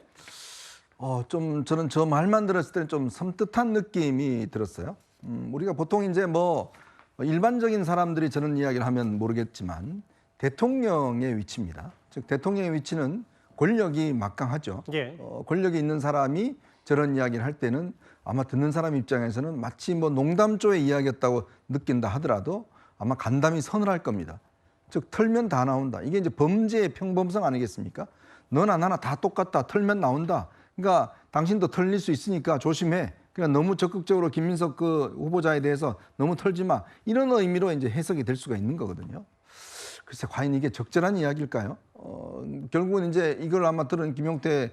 좀 저는 저 말만 들었을 때는 좀 섬뜩한 느낌이 들었어요. 우리가 보통 이제 뭐 일반적인 사람들이 저런 이야기를 하면 모르겠지만 대통령의 위치입니다. 즉 대통령의 위치는 권력이 막강하죠. 예. 권력이 있는 사람이 저런 이야기를 할 때는 아마 듣는 사람 입장에서는 마치 뭐 농담조의 이야기였다고 느낀다 하더라도 아마 간담이 선을 겁니다. 즉 털면 다 나온다. 이게 이제 범죄의 평범성 아니겠습니까? 너나 나나 다 똑같다. 털면 나온다. 그러니까 당신도 털릴 수 있으니까 조심해. 그러니까 너무 적극적으로 김민석 그 후보자에 대해서 너무 털지 마. 이런 의미로 이제 해석이 될 수가 있는 거거든요. 글쎄 과연 이게 적절한 이야기일까요? 결국은 이제 이걸 아마 들은 김용태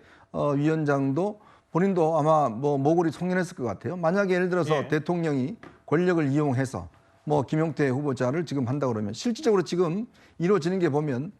위원장도 본인도 아마 뭐 모골이 송연했을 것 같아요. 만약에 예를 들어서 예. 대통령이 권력을 이용해서 뭐 김용태 후보자를 지금 한다 그러면 실질적으로 지금 이루어지는 게 보면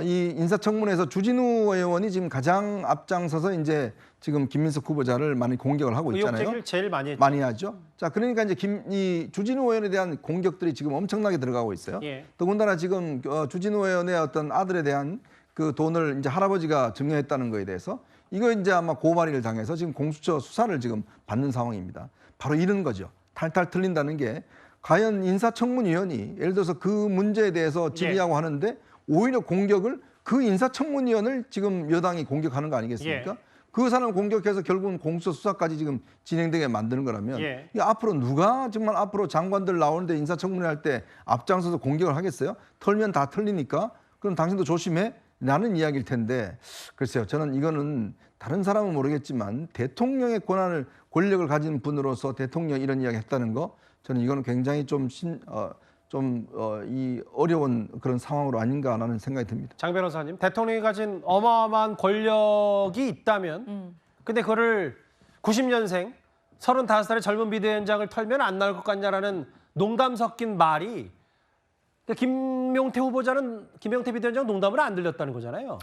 이 인사청문회에서 주진우 의원이 지금 가장 앞장서서 이제 지금 김민석 후보자를 많이 공격을 하고 있잖아요. 의혹 제기를 제일 많이 했죠. 많이 하죠. 자, 그러니까 이제 이 주진우 의원에 대한 공격들이 지금 엄청나게 들어가고 있어요. 예. 더군다나 지금 주진우 의원의 어떤 아들에 대한 그 돈을 이제 할아버지가 증여했다는 거에 대해서 이거 이제 아마 고발을 당해서 지금 공수처 수사를 지금 받는 상황입니다. 바로 이런 거죠. 탈탈 틀린다는 게 과연 인사청문위원이 예를 들어서 그 문제에 대해서 질의하고 하는데 오히려 공격을 그 인사청문위원을 지금 여당이 공격하는 거 아니겠습니까? 예. 그 사람을 공격해서 결국은 공수처 수사까지 지금 진행되게 만드는 거라면 예. 이 앞으로 누가 정말 앞으로 장관들 나오는데 인사청문회 할 때 앞장서서 공격을 하겠어요? 털면 다 털리니까 그럼 당신도 조심해? 라는 이야기일 텐데 글쎄요. 저는 이거는 다른 사람은 모르겠지만 대통령의 권력을 가진 분으로서 대통령 이런 이야기 했다는 거 저는 이거는 굉장히 이 어려운 그런 상황으로 아닌가라는 생각이 듭니다. 장 변호사님, 대통령이 가진 어마어마한 권력이 있다면 근데 그거를 90년생 35살의 젊은 비대위원장을 털면 안 나올 것 같냐라는 농담 섞인 말이 김용태 비대위원장 농담을 안 들렸다는 거잖아요.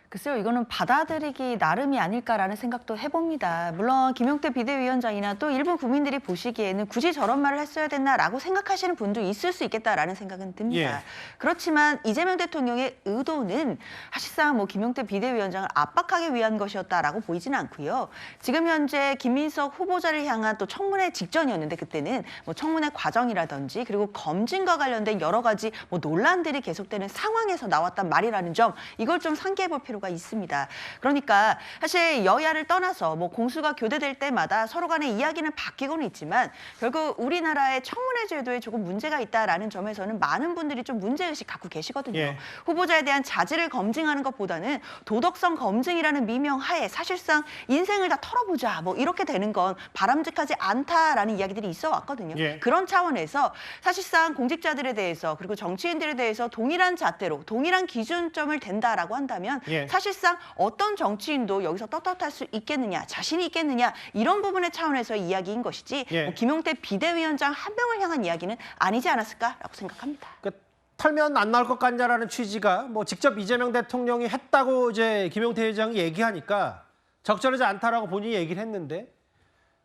글쎄요, 이거는 받아들이기 나름이 아닐까라는 생각도 해봅니다. 물론 김용태 비대위원장이나 또 일부 국민들이 보시기에는 굳이 저런 말을 했어야 됐나라고 생각하시는 분도 있을 수 있겠다라는 생각은 듭니다. 예. 그렇지만 이재명 대통령의 의도는 사실상 뭐 김용태 비대위원장을 압박하기 위한 것이었다라고 보이지는 않고요. 지금 현재 김민석 후보자를 향한 또 청문회 직전이었는데 그때는 뭐 청문회 과정이라든지 그리고 검증과 관련된 여러 가지 뭐 논란들이 계속되는 상황에서 나왔단 말이라는 점 이걸 좀 상기해 볼 필요가 있습니다. 그러니까 사실 여야를 떠나서 뭐 공수가 교대될 때마다 서로 간의 이야기는 바뀌고는 있지만 결국 우리나라의 청문회 제도에 조금 문제가 있다라는 점에서는 많은 분들이 좀 문제의식 갖고 계시거든요. 예. 후보자에 대한 자질을 검증하는 것보다는 도덕성 검증이라는 미명하에 사실상 인생을 다 털어보자 뭐 이렇게 되는 건 바람직하지 않다라는 이야기들이 있어 왔거든요. 예. 그런 차원에서 사실상 공직자들에 대해서 그리고 정치인들에 대해서 동일한 잣대로 동일한 기준점을 댄다라고 한다면 예. 사실상 어떤 정치인도 여기서 떳떳할 수 있겠느냐, 자신이 있겠느냐 이런 부분의 차원에서 이야기인 것이지 예. 뭐 김용태 비대위원장 한 명을 향한 이야기는 아니지 않았을까라고 생각합니다. 그러니까 털면 안 나올 것 같냐라는 취지가 뭐 직접 이재명 대통령이 했다고 이제 김용태 회장이 얘기하니까 적절하지 않다라고 본인이 얘기를 했는데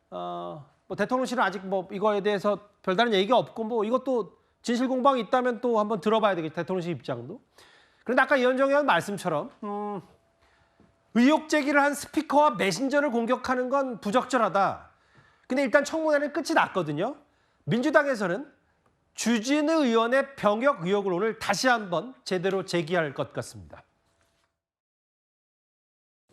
뭐 대통령실은 아직 뭐 이거에 대해서 별다른 얘기가 없고 뭐 이것도 진실 공방이 있다면 또 한번 들어봐야 되겠죠. 대통령실 입장도. 그런데 아까 이현정 의원 말씀처럼 의혹 제기를 한 스피커와 메신저를 공격하는 건 부적절하다. 근데 일단 청문회는 끝이 났거든요. 민주당에서는 주진우 의원의 병역 의혹을 오늘 다시 한번 제대로 제기할 것 같습니다.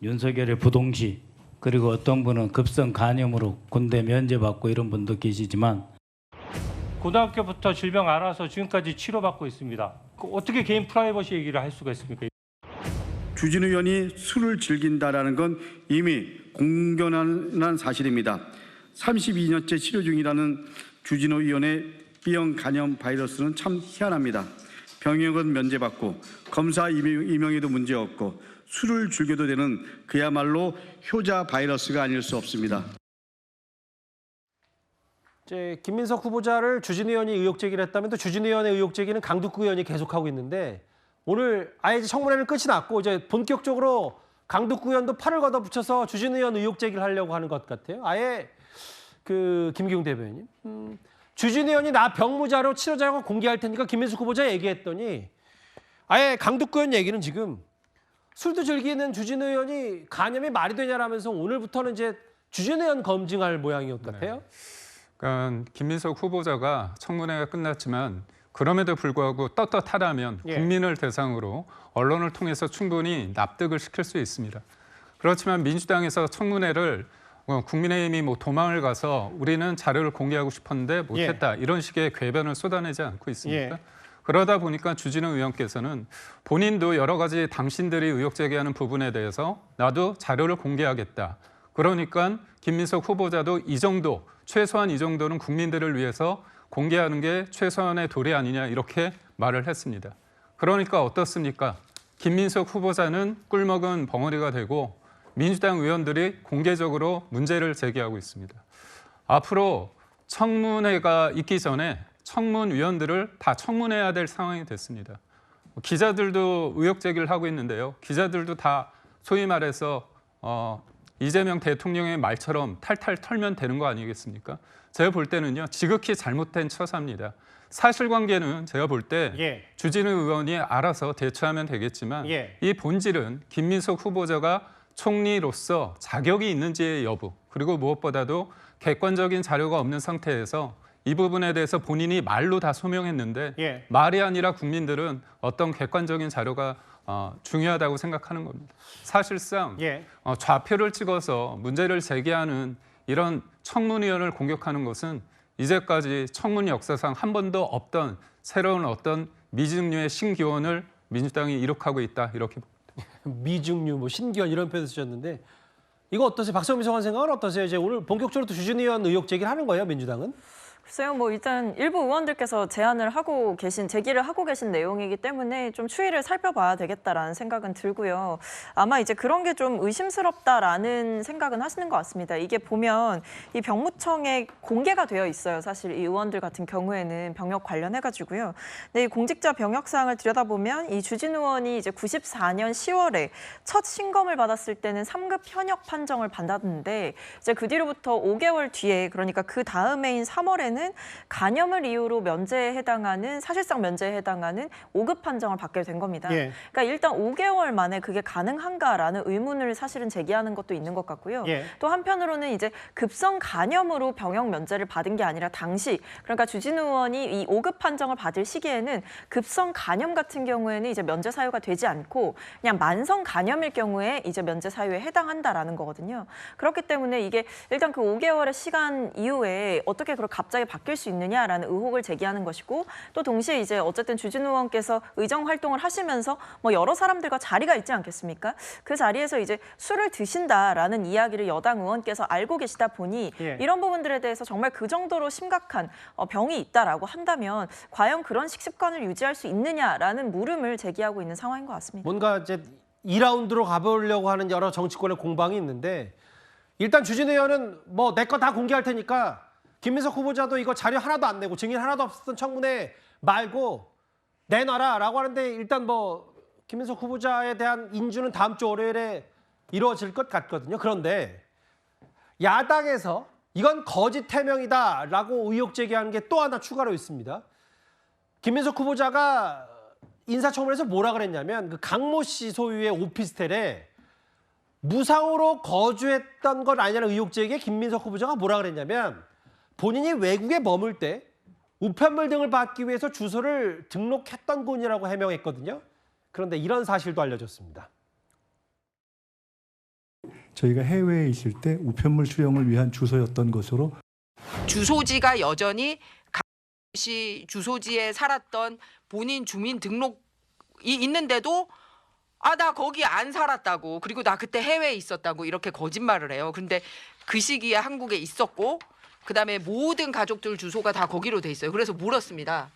윤석열의 부동시 그리고 어떤 분은 급성 간염으로 군대 면제받고 이런 분도 계시지만 고등학교부터 질병 알아서 지금까지 치료받고 있습니다. 어떻게 개인 프라이버시 얘기를 할 수가 있습니까? 주진우 의원이 술을 즐긴다라는 건 이미 공견한 사실입니다. 32년째 치료 중이라는 주진우 의원의 B형 간염 바이러스는 참 희한합니다. 병역은 면제받고 검사 임용에도 문제없고 술을 즐겨도 되는 그야말로 효자 바이러스가 아닐 수 없습니다. 이제 김민석 후보자를 주진우 의원이 의혹 제기를 했다면 또 주진우 의원의 의혹 제기는 강두구 의원이 계속하고 있는데 오늘 아예 이제 청문회는 끝이 났고 이제 본격적으로 강두구 의원도 팔을 걷어붙여서 주진우 의원 의혹 제기를 하려고 하는 것 같아요. 아예 김기웅 대변인 주진우 의원이 나 병무자료 치료자료가 공개할 테니까 김민석 후보자 얘기했더니 아예 강두구 의원 얘기는 지금 술도 즐기는 주진우 의원이 간염이 말이 되냐라면서 오늘부터는 이제 주진우 의원 검증할 모양인 것 같아요. 그러니까 김민석 후보자가 청문회가 끝났지만 그럼에도 불구하고 떳떳하다면 예. 국민을 대상으로 언론을 통해서 충분히 납득을 시킬 수 있습니다. 그렇지만 민주당에서 청문회를 국민의힘이 뭐 도망을 가서 우리는 자료를 공개하고 싶었는데 못했다. 이런 식의 궤변을 쏟아내지 않고 있습니까? 그러다 보니까 주진우 의원께서는 본인도 여러 가지 당신들이 의혹 제기하는 부분에 대해서 나도 자료를 공개하겠다. 그러니까 김민석 후보자도 이 정도, 최소한 이 정도는 국민들을 위해서 공개하는 게 최소한의 도리 아니냐 이렇게 말을 했습니다. 그러니까 어떻습니까? 김민석 후보자는 꿀먹은 벙어리가 되고 민주당 의원들이 공개적으로 문제를 제기하고 있습니다. 앞으로 청문회가 있기 전에 청문위원들을 다 청문해야 될 상황이 됐습니다. 기자들도 의혹 제기를 하고 있는데요. 기자들도 다 소위 말해서 이재명 대통령의 말처럼 탈탈 털면 되는 거 아니겠습니까? 제가 볼 때는요. 지극히 잘못된 처사입니다. 사실관계는 제가 볼 때 주진우 의원이 알아서 대처하면 되겠지만 이 본질은 김민석 후보자가 총리로서 자격이 있는지의 여부, 그리고 무엇보다도 객관적인 자료가 없는 상태에서 이 부분에 대해서 본인이 말로 다 소명했는데 말이 아니라 국민들은 어떤 객관적인 자료가 중요하다고 생각하는 겁니다. 사실상 좌표를 찍어서 문제를 제기하는 이런 청문위원을 공격하는 것은 이제까지 청문 역사상 한 번도 없던 새로운 어떤 미증류의 신기원을 민주당이 이룩하고 있다 이렇게 봅니다. 미증류, 뭐 신기원 이런 표현 쓰셨는데 이거 어떠세요? 박성민 소관 생각은 어떠세요? 이제 오늘 본격적으로 또 주진우 의원 의혹 제기를 하는 거예요, 민주당은? 글쎄요, 뭐 일단 일부 의원들께서 제기를 하고 계신 내용이기 때문에 좀 추이를 살펴봐야 되겠다라는 생각은 들고요. 아마 이제 그런 게 좀 의심스럽다라는 생각은 하시는 것 같습니다. 이게 보면 이 병무청에 공개가 되어 있어요. 사실 이 의원들 같은 경우에는 병역 관련해가지고요. 근데 이 공직자 병역사항을 들여다보면 이 주진우 의원이 이제 94년 10월에 첫 신검을 받았을 때는 3급 현역 판정을 받았는데 이제 그 뒤로부터 5개월 뒤에 그러니까 그 다음해인 3월에는 간염을 이유로 사실상 면제에 해당하는 5급 판정을 받게 된 겁니다. 그러니까 일단 5개월 만에 그게 가능한가라는 의문을 사실은 제기하는 것도 있는 것 같고요. 또 한편으로는 이제 급성 간염으로 병역 면제를 받은 게 아니라 당시 그러니까 주진우 의원이 이 5급 판정을 받을 시기에는 급성 간염 같은 경우에는 이제 면제 사유가 되지 않고 그냥 만성 간염일 경우에 이제 면제 사유에 해당한다라는 거거든요. 그렇기 때문에 이게 일단 그 5개월의 시간 이후에 어떻게 그걸 갑자기 바뀔 수 있느냐라는 의혹을 제기하는 것이고 또 동시에 이제 어쨌든 주진우 의원께서 의정 활동을 하시면서 뭐 여러 사람들과 자리가 있지 않겠습니까? 그 자리에서 이제 술을 드신다라는 이야기를 여당 의원께서 알고 계시다 보니 이런 부분들에 대해서 정말 그 정도로 심각한 병이 있다라고 한다면 과연 그런 식습관을 유지할 수 있느냐라는 물음을 제기하고 있는 상황인 것 같습니다. 뭔가 이제 2라운드로 가보려고 하는 여러 정치권의 공방이 있는데 일단 주진우 의원은 뭐 내 거 다 공개할 테니까 김민석 후보자도 이거 자료 하나도 안 내고 증인 하나도 없었던 청문회 말고 내놔라라고 하는데 일단 뭐 김민석 후보자에 대한 인준은 다음 주 월요일에 이루어질 것 같거든요. 그런데 야당에서 이건 거짓 해명이다라고 의혹 제기하는 게 또 하나 추가로 있습니다. 김민석 후보자가 인사청문회에서 뭐라 그랬냐면 그 강모 씨 소유의 오피스텔에 무상으로 거주했던 건 아니냐는 의혹 제기에 김민석 후보자가 뭐라 그랬냐면 본인이 외국에 머물 때 우편물 등을 받기 위해서 주소를 등록했던 곳이라고 해명했거든요. 그런데 이런 사실도 알려졌습니다. 저희가 해외에 있을 때 우편물 수령을 위한 주소였던 것으로 주소지가 여전히 강 씨 주소지에 살았던 본인 주민 등록이 있는데도 나 거기 안 살았다고 그리고 나 그때 해외에 있었다고 이렇게 거짓말을 해요. 근데 그 시기에 한국에 있었고 그다음에 모든 가족들 주소가 다 거기로 돼 있어요. 그래서 물었습니다.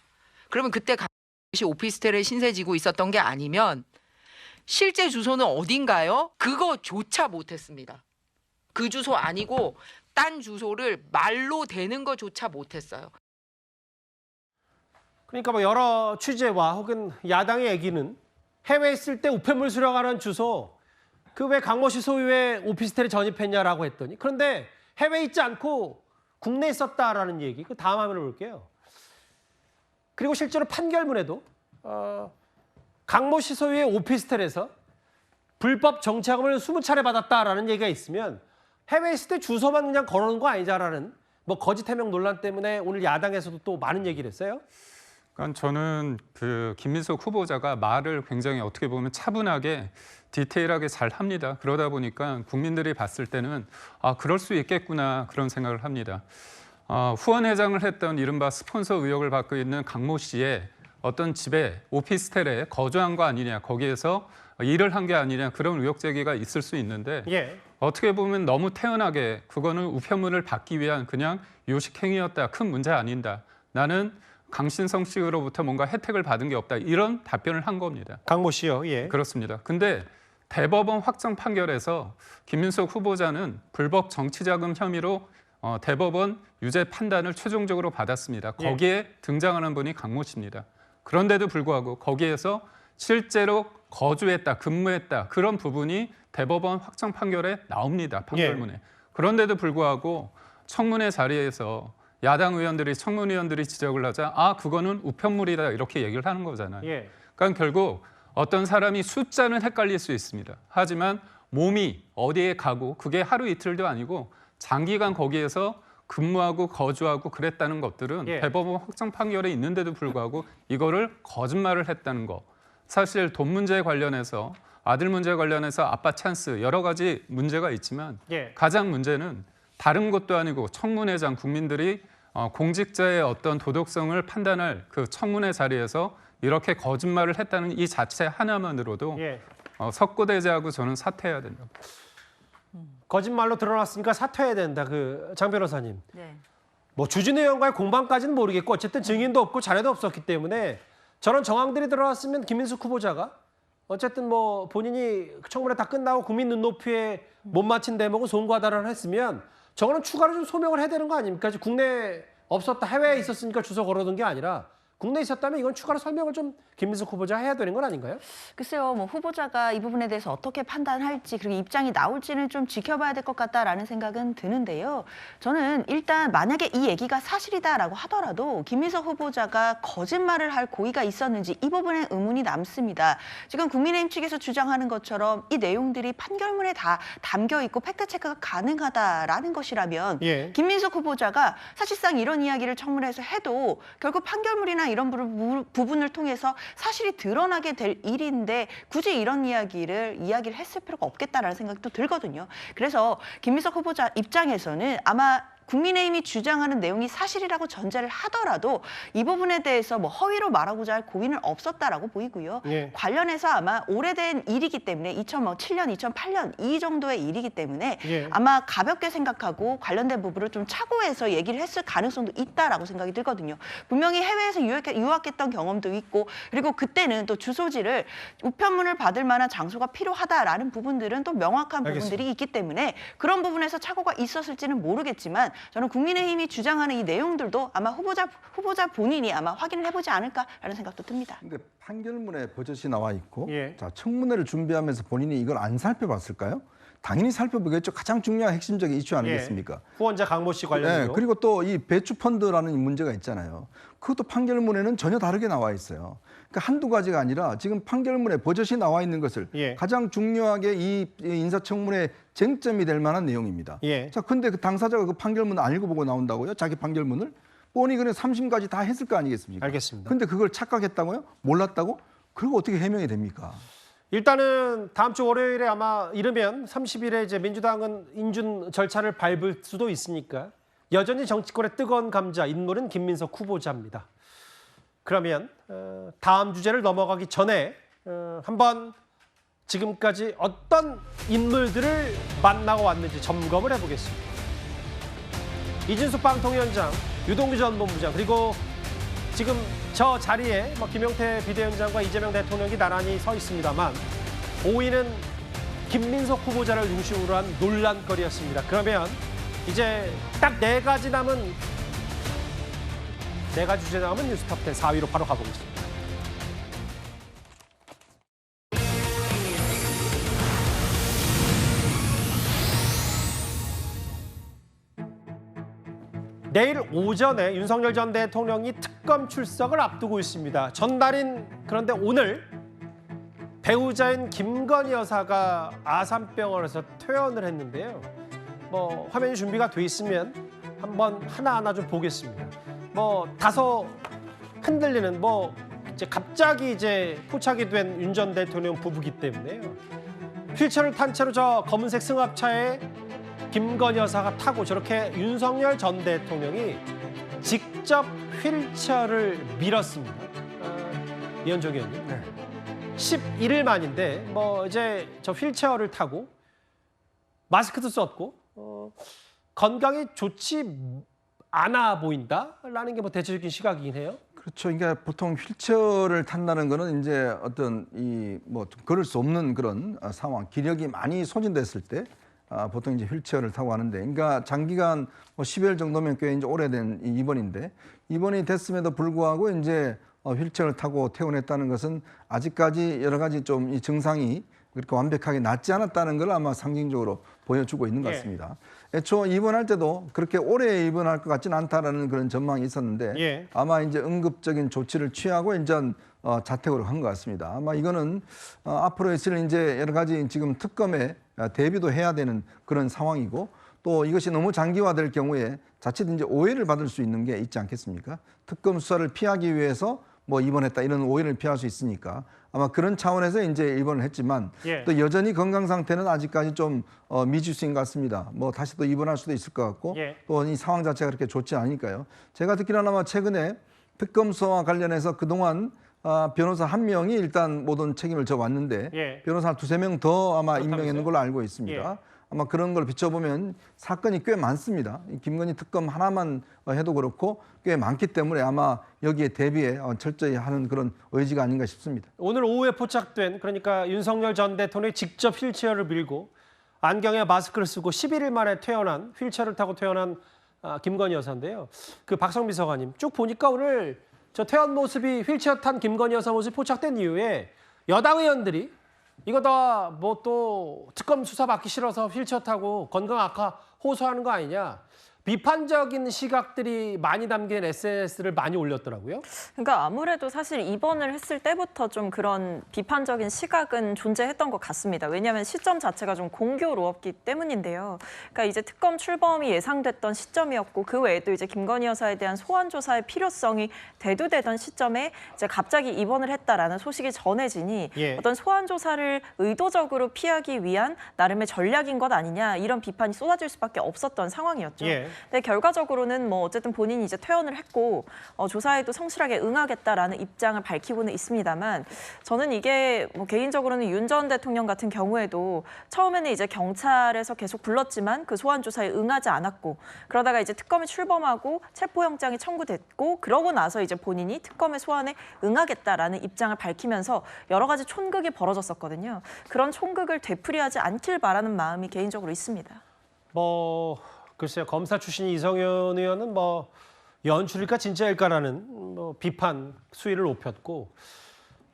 그러면 그때 강 씨 오피스텔에 신세 지고 있었던 게 아니면 실제 주소는 어딘가요? 그거조차 못했습니다. 그 주소 아니고 딴 주소를 말로 대는 거조차 못했어요. 그러니까 뭐 여러 취재와 혹은 야당의 얘기는 해외에 있을 때 우편물 수령하는 주소 그 왜 강모 씨 소유의 오피스텔에 전입했냐라고 했더니 그런데 해외에 있지 않고 국내에 있었다라는 얘기. 그 다음 화면을 볼게요. 그리고 실제로 판결문에도 강모 씨 소유의 오피스텔에서 불법 정치자금을 20차례 받았다라는 얘기가 있으면 해외에 있을 때 주소만 그냥 걸어놓은 거 아니냐라는 뭐 거짓 해명 논란 때문에 오늘 야당에서도 또 많은 얘기를 했어요. 그러니까 저는 그 김민석 후보자가 말을 굉장히 어떻게 보면 차분하게 디테일하게 잘 합니다. 그러다 보니까 국민들이 봤을 때는 그럴 수 있겠구나 그런 생각을 합니다. 후원회장을 했던 이른바 스폰서 의혹을 받고 있는 강모 씨의 어떤 집에 오피스텔에 거주한 거 아니냐, 거기에서 일을 한 게 아니냐 그런 의혹 제기가 있을 수 있는데 어떻게 보면 너무 태연하게 그거는 우편물을 받기 위한 그냥 요식 행위였다. 큰 문제 아닌다. 나는 강신성 씨로부터 뭔가 혜택을 받은 게 없다. 이런 답변을 한 겁니다. 강모 씨요. 예. 그렇습니다. 근데 대법원 확정 판결에서 김민석 후보자는 불법 정치자금 혐의로 대법원 유죄 판단을 최종적으로 받았습니다. 거기에 등장하는 분이 강모 씨입니다. 그런데도 불구하고 거기에서 실제로 거주했다, 근무했다 그런 부분이 대법원 확정 판결에 나옵니다. 판결문에. 그런데도 불구하고 청문회 자리에서 야당 의원들이 청문위원들이 지적을 하자 그거는 우편물이다 이렇게 얘기를 하는 거잖아요. 그러니까 결국 어떤 사람이 숫자는 헷갈릴 수 있습니다. 하지만 몸이 어디에 가고 그게 하루 이틀도 아니고 장기간 거기에서 근무하고 거주하고 그랬다는 것들은 대법원 확정 판결에 있는데도 불구하고 이거를 거짓말을 했다는 거. 사실 돈 문제 관련해서 아들 문제 관련해서 아빠 찬스 여러 가지 문제가 있지만 가장 문제는 다른 것도 아니고 청문회장 국민들이 공직자의 어떤 도덕성을 판단할 그 청문회 자리에서 이렇게 거짓말을 했다는 이 자체 하나만으로도 석고대죄하고 저는 사퇴해야 된다. 거짓말로 드러났으니까 사퇴해야 된다. 그 장 변호사님. 뭐 주진우 의원과의 공방까지는 모르겠고 어쨌든 증인도 없고 자료도 없었기 때문에 저런 정황들이 드러났으면 김민석 후보자가 어쨌든 뭐 본인이 청문회 다 끝나고 국민 눈높이에 못 맞힌 대목은 송구하다를 했으면 저거는 추가로 좀 소명을 해야 되는 거 아닙니까? 국내에 없었다, 해외에 있었으니까 주소 걸어둔 게 아니라 국내에 있었다면 이건 추가로 설명을 좀 김민석 후보자 해야 되는 건 아닌가요? 글쎄요, 뭐 후보자가 이 부분에 대해서 어떻게 판단할지 그리고 입장이 나올지는 좀 지켜봐야 될 것 같다라는 생각은 드는데요. 저는 일단 만약에 이 얘기가 사실이다라고 하더라도 김민석 후보자가 거짓말을 할 고의가 있었는지 이 부분에 의문이 남습니다. 지금 국민의힘 측에서 주장하는 것처럼 이 내용들이 판결문에 다 담겨 있고 팩트 체크가 가능하다라는 것이라면 김민석 후보자가 사실상 이런 이야기를 청문회에서 해도 결국 판결문이나 이런 부분을 통해서 사실이 드러나게 될 일인데 굳이 이런 이야기를 했을 필요가 없겠다라는 생각도 들거든요. 그래서 김민석 후보자 입장에서는 아마 국민의힘이 주장하는 내용이 사실이라고 전제를 하더라도 이 부분에 대해서 뭐 허위로 말하고자 할 고의는 없었다라고 보이고요. 관련해서 아마 오래된 일이기 때문에 2007년, 2008년 이 정도의 일이기 때문에 아마 가볍게 생각하고 관련된 부분을 좀 착오해서 얘기를 했을 가능성도 있다라고 생각이 들거든요. 분명히 해외에서 유학했던 경험도 있고 그리고 그때는 또 주소지를 우편문을 받을 만한 장소가 필요하다라는 부분들은 또 명확한 부분들이 있기 때문에 그런 부분에서 착오가 있었을지는 모르겠지만 저는 국민의힘이 주장하는 이 내용들도 아마 후보자 본인이 아마 확인을 해보지 않을까라는 생각도 듭니다. 근데 판결문에 버젓이 나와 있고 자, 청문회를 준비하면서 본인이 이걸 안 살펴봤을까요? 당연히 살펴보겠죠. 가장 중요한 핵심적인 이슈 아니겠습니까? 후원자 강모 씨 관련해서. 그리고 또 이 배추 펀드라는 문제가 있잖아요. 그것도 판결문에는 전혀 다르게 나와 있어요. 그러니까 한두 가지가 아니라 지금 판결문에 버젓이 나와 있는 것을 가장 중요하게 이 인사청문회 쟁점이 될 만한 내용입니다. 자, 근데 그 당사자가 그 판결문을 안 읽어보고 나온다고요? 자기 판결문을? 뻔히 그냥 3심까지 다 했을 거 아니겠습니까? 알겠습니다. 근데 그걸 착각했다고요? 몰랐다고? 그리고 어떻게 해명이 됩니까? 일단은 다음 주 월요일에 아마 이르면 30일에 이제 민주당은 인준 절차를 밟을 수도 있으니까 여전히 정치권의 뜨거운 감자 인물은 김민석 후보자입니다. 그러면 다음 주제를 넘어가기 전에 한번 지금까지 어떤 인물들을 만나고 왔는지 점검을 해보겠습니다. 이진숙 방통위원장, 유동규 전 본부장 그리고 지금 저 자리에 김용태 비대위원장과 이재명 대통령이 나란히 서 있습니다만 5위는 김민석 후보자를 중심으로 한 논란거리였습니다. 그러면 이제 딱 네 가지 주제 남은 뉴스톱10 4위로 바로 가보겠습니다. 내일 오전에 윤석열 전 대통령이 특검 출석을 앞두고 있습니다. 전날인 그런데 오늘 배우자인 김건희 여사가 아산병원에서 퇴원을 했는데요. 화면이 준비가 돼 있으면 한번 하나하나 좀 보겠습니다. 다소 흔들리는 뭐 이제 갑자기 이제 포착이 된 윤 전 대통령 부부기 때문에요. 휠체어를 탄 채로 저 검은색 승합차에 김건희 여사가 타고 저렇게 윤석열 전 대통령이 직접 휠체어를 밀었습니다. 이현정 의원님. 11일 만인데 뭐 이제 저 휠체어를 타고 마스크도 썼고 건강이 좋지 않아 보인다라는 게 뭐 대체적인 시각이긴 해요. 그렇죠. 그러니까 보통 휠체어를 탄다는 거는 이제 어떤 이 뭐 걸을 수 없는 그런 상황, 기력이 많이 소진됐을 때 보통 이제 휠체어를 타고 하는데, 그러니까 장기간 뭐 10일 정도면 꽤 이제 오래된 입원인데 입원이 됐음에도 불구하고 이제 휠체어를 타고 퇴원했다는 것은 아직까지 여러 가지 좀 이 증상이 그렇게 완벽하게 낫지 않았다는 걸 아마 상징적으로 보여주고 있는 것 같습니다. 애초 입원할 때도 그렇게 오래 입원할 것 같지는 않다라는 그런 전망이 있었는데 아마 이제 응급적인 조치를 취하고 이제 자택으로 간 것 같습니다. 아마 이거는 앞으로 있을 이제 여러 가지 지금 특검에 대비도 해야 되는 그런 상황이고, 또 이것이 너무 장기화될 경우에 자칫 이제 오해를 받을 수 있는 게 있지 않겠습니까? 특검 수사를 피하기 위해서 뭐 입원했다 이런 오해를 피할 수 있으니까 아마 그런 차원에서 이제 입원을 했지만 또 여전히 건강 상태는 아직까지 좀 미지수인 것 같습니다. 뭐 다시 또 입원할 수도 있을 것 같고 또 이 상황 자체가 그렇게 좋지 않으니까요. 제가 듣기로는 아마 최근에 특검 수사와 관련해서 그동안 변호사 한 명이 일단 모든 책임을 져왔는데 변호사 두세 명 더 아마 임명했는 걸로 알고 있습니다. 아마 그런 걸 비춰보면 사건이 꽤 많습니다. 김건희 특검 하나만 해도 그렇고 꽤 많기 때문에 아마 여기에 대비해 철저히 하는 그런 의지가 아닌가 싶습니다. 오늘 오후에 포착된, 그러니까 윤석열 전 대통령이 직접 휠체어를 밀고 안경에 마스크를 쓰고 11일 만에 퇴원한, 휠체어를 타고 퇴원한 김건희 여사인데요. 그 박성미 서관님 쭉 보니까 오늘 저 퇴원 모습이, 휠체어 탄 김건희 여사 모습이 포착된 이후에 여당 의원들이 이거 다 뭐 또 특검 수사 받기 싫어서 휠체어 타고 건강 악화 호소하는 거 아니냐, 비판적인 시각들이 많이 담긴 SNS를 많이 올렸더라고요. 그러니까 아무래도 사실 입원을 했을 때부터 좀 그런 비판적인 시각은 존재했던 것 같습니다. 왜냐하면 시점 자체가 좀 공교로웠기 때문인데요. 그러니까 이제 특검 출범이 예상됐던 시점이었고, 그 외에도 이제 김건희 여사에 대한 소환 조사의 필요성이 대두되던 시점에 이제 갑자기 입원을 했다라는 소식이 전해지니 어떤 소환 조사를 의도적으로 피하기 위한 나름의 전략인 것 아니냐, 이런 비판이 쏟아질 수밖에 없었던 상황이었죠. 근데 결과적으로는 뭐 어쨌든 본인이 이제 퇴원을 했고 조사에도 성실하게 응하겠다라는 입장을 밝히고는 있습니다만, 저는 이게 뭐 개인적으로는 윤 전 대통령 같은 경우에도 처음에는 이제 경찰에서 계속 불렀지만 그 소환 조사에 응하지 않았고, 그러다가 이제 특검이 출범하고 체포영장이 청구됐고, 그러고 나서 이제 본인이 특검의 소환에 응하겠다라는 입장을 밝히면서 여러 가지 촌극이 벌어졌었거든요. 그런 촌극을 되풀이하지 않길 바라는 마음이 개인적으로 있습니다. 글쎄요, 검사 출신 이성윤 의원은 뭐 연출일까 진짜일까라는 뭐 비판 수위를 높였고,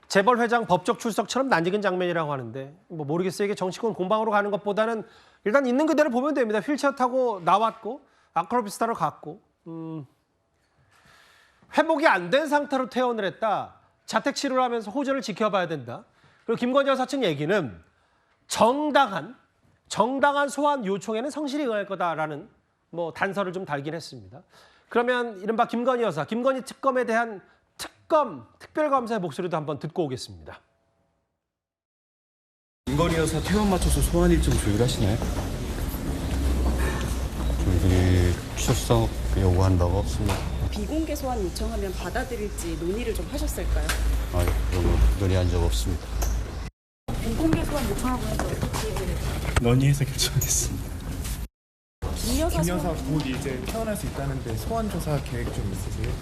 재벌 회장 법적 출석처럼 낯익은 장면이라고 하는데 뭐 모르겠어요. 이게 정치권 공방으로 가는 것보다는 일단 있는 그대로 보면 됩니다. 휠체어 타고 나왔고 아크로비스타로 갔고 회복이 안 된 상태로 퇴원을 했다. 자택 치료를 하면서 호전을 지켜봐야 된다. 그리고 김건희 여사 측 얘기는 정당한 소환 요청에는 성실히 응할 거다라는 뭐 단서를 좀 달긴 했습니다. 그러면 이른바 김건희 여사, 김건희 특검에 대한 특별검사의 목소리도 한번 듣고 오겠습니다. 김건희 여사 퇴원 맞춰서 소환 일정 조율하시나요? 저희들이 출석 요구한다고 없습니다. 비공개 소환 요청하면 받아들일지 논의를 좀 하셨을까요? 그런 거 논의한 적 없습니다. 비공개 소환 요청하고 해서 어떻게 논의해서 결정하겠습니다. 김 여사 곧 이제 퇴원할 수 있다는데 소환 조사 계획 좀 있으세요?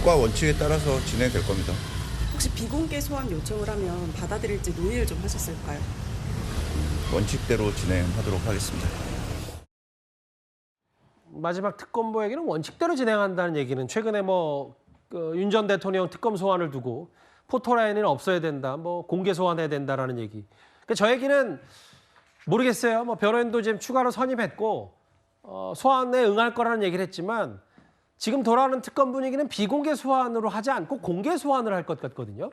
법과 원칙에 따라서 진행될 겁니다. 혹시 비공개 소환 요청을 하면 받아들일지 논의를 좀 하셨을까요? 원칙대로 진행하도록 하겠습니다. 마지막 특검보 얘기는 원칙대로 진행한다는 얘기는 최근에 뭐 윤 전 대통령 특검 소환을 두고 포토라인은 없어야 된다, 뭐 공개 소환해야 된다라는 얘기. 그러니까 저 얘기는 모르겠어요. 뭐 변호인도 지금 추가로 선임했고 소환에 응할 거라는 얘기를 했지만, 지금 돌아오는 특검 분위기는 비공개 소환으로 하지 않고 공개 소환을 할 것 같거든요.